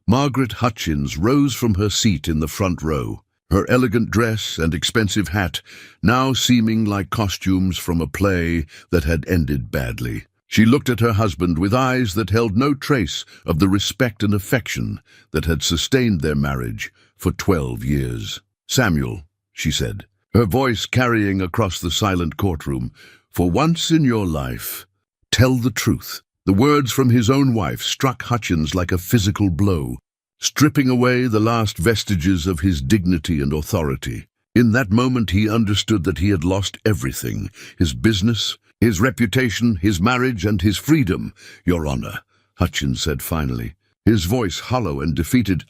Margaret Hutchins rose from her seat in the front row, her elegant dress and expensive hat now seeming like costumes from a play that had ended badly. She looked at her husband with eyes that held no trace of the respect and affection that had sustained their marriage for 12 years. "Samuel," she said, her voice carrying across the silent courtroom, "for once in your life, tell the truth." The words from his own wife struck Hutchins like a physical blow, stripping away the last vestiges of his dignity and authority. In that moment he understood that he had lost everything: his business, his reputation, his marriage, and his freedom. "Your Honor," Hutchins said finally, his voice hollow and defeated.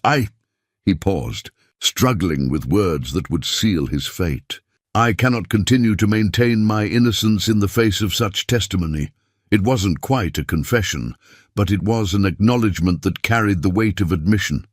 He paused, struggling with words that would seal his fate. "I cannot continue to maintain my innocence in the face of such testimony." It wasn't quite a confession, but it was an acknowledgement that carried the weight of admission.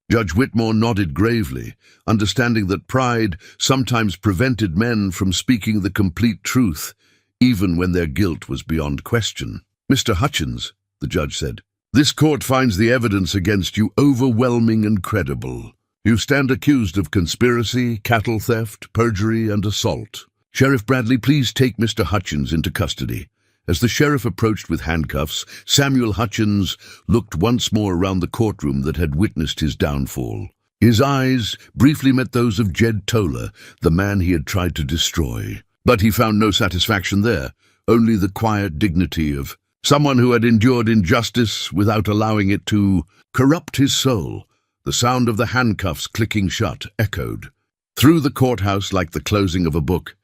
Judge Whitmore nodded gravely, understanding that pride sometimes prevented men from speaking the complete truth, even when their guilt was beyond question. "Mr. Hutchins," the judge said, "this court finds the evidence against you overwhelming and credible. You stand accused of conspiracy, cattle theft, perjury, and assault. Sheriff Bradley, please take Mr. Hutchins into custody." As the sheriff approached with handcuffs, Samuel Hutchins looked once more around the courtroom that had witnessed his downfall. His eyes briefly met those of Jed Toller, the man he had tried to destroy. But he found no satisfaction there, only the quiet dignity of someone who had endured injustice without allowing it to corrupt his soul. The sound of the handcuffs clicking shut echoed through the courthouse like the closing of a book,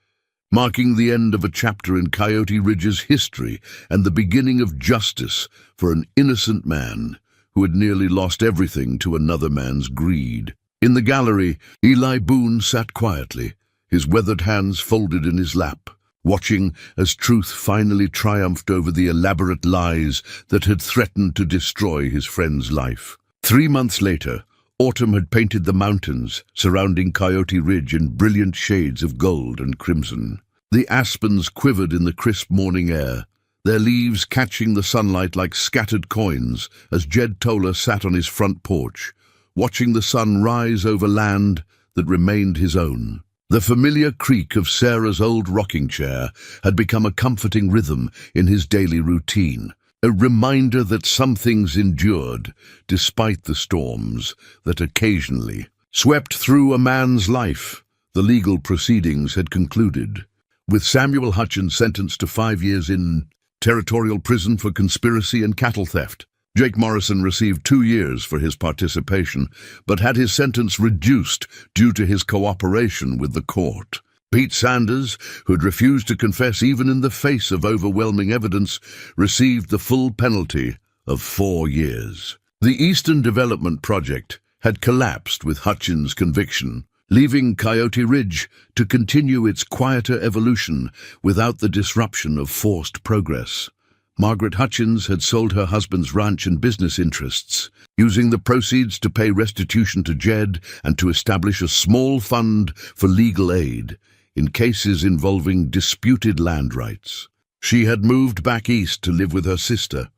marking the end of a chapter in Coyote Ridge's history and the beginning of justice for an innocent man who had nearly lost everything to another man's greed. In the gallery, Eli Boone sat quietly, his weathered hands folded in his lap, watching as truth finally triumphed over the elaborate lies that had threatened to destroy his friend's life. 3 months later, autumn had painted the mountains surrounding Coyote Ridge in brilliant shades of gold and crimson. The aspens quivered in the crisp morning air, their leaves catching the sunlight like scattered coins as Jed Toller sat on his front porch, watching the sun rise over land that remained his own. The familiar creak of Sarah's old rocking chair had become a comforting rhythm in his daily routine, a reminder that some things endured despite the storms that occasionally swept through a man's life. The legal proceedings had concluded, with Samuel Hutchins sentenced to 5 years in territorial prison for conspiracy and cattle theft. Jake Morrison received 2 years for his participation, but had his sentence reduced due to his cooperation with the court. Pete Sanders, who had refused to confess even in the face of overwhelming evidence, received the full penalty of 4 years. The Eastern Development Project had collapsed with Hutchins' conviction, leaving Coyote Ridge to continue its quieter evolution without the disruption of forced progress. Margaret Hutchins had sold her husband's ranch and business interests, using the proceeds to pay restitution to Jed and to establish a small fund for legal aid in cases involving disputed land rights. She had moved back east to live with her sister,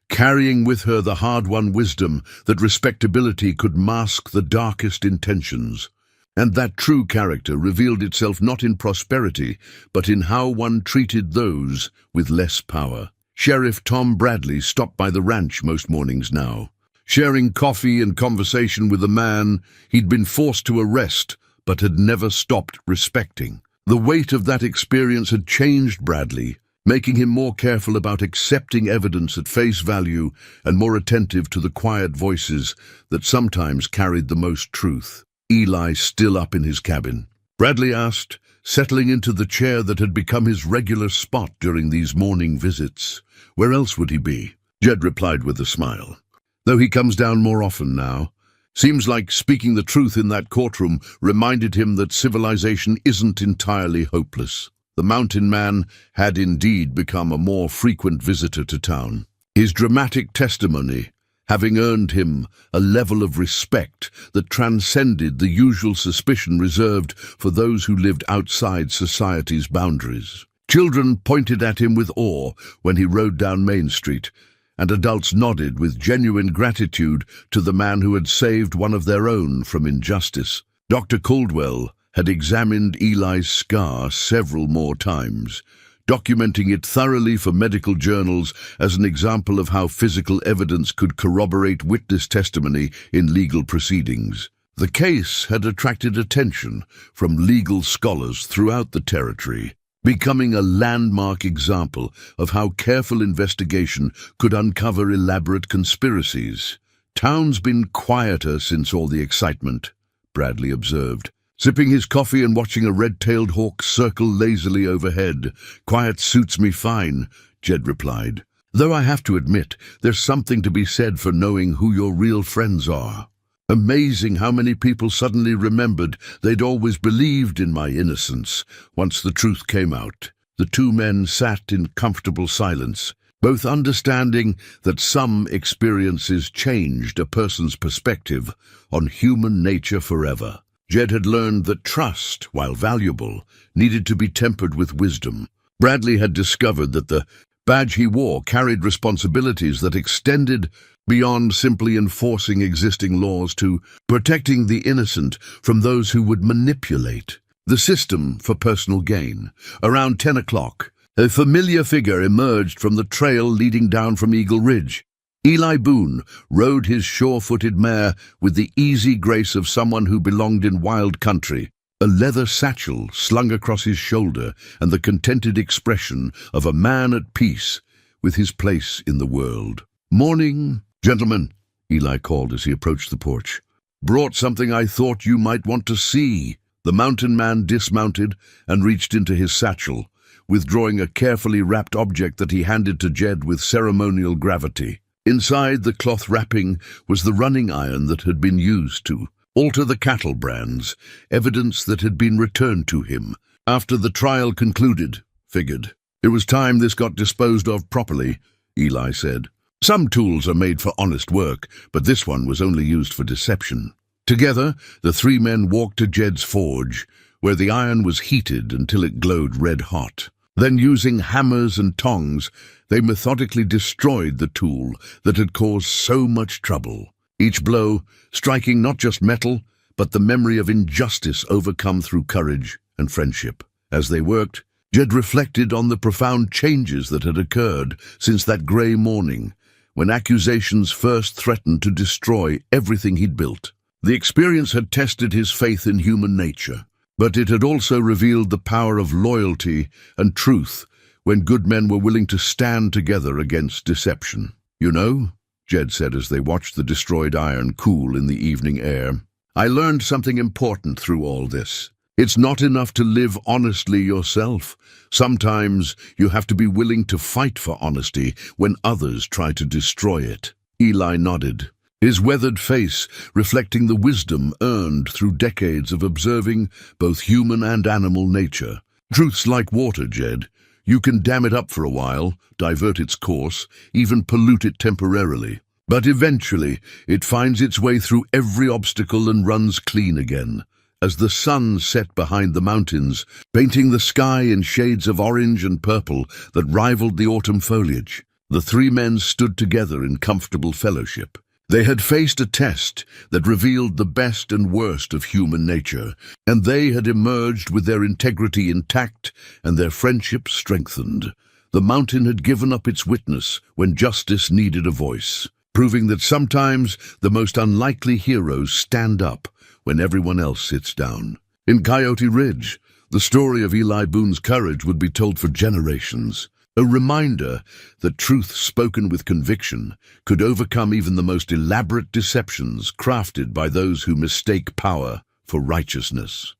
carrying with her the hard-won wisdom that respectability could mask the darkest intentions. And that true character revealed itself not in prosperity, but in how one treated those with less power. Sheriff Tom Bradley stopped by the ranch most mornings now, sharing coffee and conversation with a man he'd been forced to arrest but had never stopped respecting. The weight of that experience had changed Bradley, making him more careful about accepting evidence at face value and more attentive to the quiet voices that sometimes carried the most truth. Eli still up in his cabin? Bradley asked, settling into the chair that had become his regular spot during these morning visits. Where else would he be? Jed replied with a smile. Though he comes down more often now. Seems like speaking the truth in that courtroom reminded him that civilization isn't entirely hopeless. The mountain man had indeed become a more frequent visitor to town. His dramatic testimony having earned him a level of respect that transcended the usual suspicion reserved for those who lived outside society's boundaries. Children pointed at him with awe when he rode down Main Street, and adults nodded with genuine gratitude to the man who had saved one of their own from injustice. Dr. Caldwell had examined Eli's scar several more times, documenting it thoroughly for medical journals as an example of how physical evidence could corroborate witness testimony in legal proceedings. The case had attracted attention from legal scholars throughout the territory, becoming a landmark example of how careful investigation could uncover elaborate conspiracies. "Town's been quieter since all the excitement," Bradley observed, sipping his coffee and watching a red-tailed hawk circle lazily overhead. "Quiet suits me fine," Jed replied. "Though I have to admit, there's something to be said for knowing who your real friends are. Amazing how many people suddenly remembered they'd always believed in my innocence once the truth came out." The two men sat in comfortable silence, both understanding that some experiences changed a person's perspective on human nature forever. Jed had learned that trust, while valuable, needed to be tempered with wisdom. Bradley had discovered that the badge he wore carried responsibilities that extended beyond simply enforcing existing laws to protecting the innocent from those who would manipulate the system for personal gain. Around 10 o'clock, a familiar figure emerged from the trail leading down from Eagle Ridge. Eli Boone rode his sure-footed mare with the easy grace of someone who belonged in wild country, a leather satchel slung across his shoulder and the contented expression of a man at peace with his place in the world. "Morning, gentlemen," Eli called as he approached the porch. "Brought something I thought you might want to see." The mountain man dismounted and reached into his satchel, withdrawing a carefully wrapped object that he handed to Jed with ceremonial gravity. Inside the cloth wrapping was the running iron that had been used to alter the cattle brands, evidence that had been returned to him after the trial concluded. "Figured it was time this got disposed of properly," Eli said. "Some tools are made for honest work, but this one was only used for deception." Together, the three men walked to Jed's forge, where the iron was heated until it glowed red-hot. Then, using hammers and tongs, they methodically destroyed the tool that had caused so much trouble, each blow striking not just metal, but the memory of injustice overcome through courage and friendship. As they worked, Jed reflected on the profound changes that had occurred since that grey morning, when accusations first threatened to destroy everything he'd built. The experience had tested his faith in human nature, but it had also revealed the power of loyalty and truth when good men were willing to stand together against deception. "You know," Jed said as they watched the destroyed iron cool in the evening air, "I learned something important through all this. It's not enough to live honestly yourself. Sometimes you have to be willing to fight for honesty when others try to destroy it." Eli nodded, his weathered face reflecting the wisdom earned through decades of observing both human and animal nature. "Truth's like water, Jed. You can dam it up for a while, divert its course, even pollute it temporarily. But eventually, it finds its way through every obstacle and runs clean again." As the sun set behind the mountains, painting the sky in shades of orange and purple that rivaled the autumn foliage, The three men stood together in comfortable fellowship. They had faced a test that revealed the best and worst of human nature, and they had emerged with their integrity intact and their friendship strengthened. The mountain had given up its witness when justice needed a voice, proving that sometimes the most unlikely heroes stand up when everyone else sits down. In Coyote Ridge, the story of Eli Boone's courage would be told for generations, a reminder that truth spoken with conviction could overcome even the most elaborate deceptions crafted by those who mistake power for righteousness.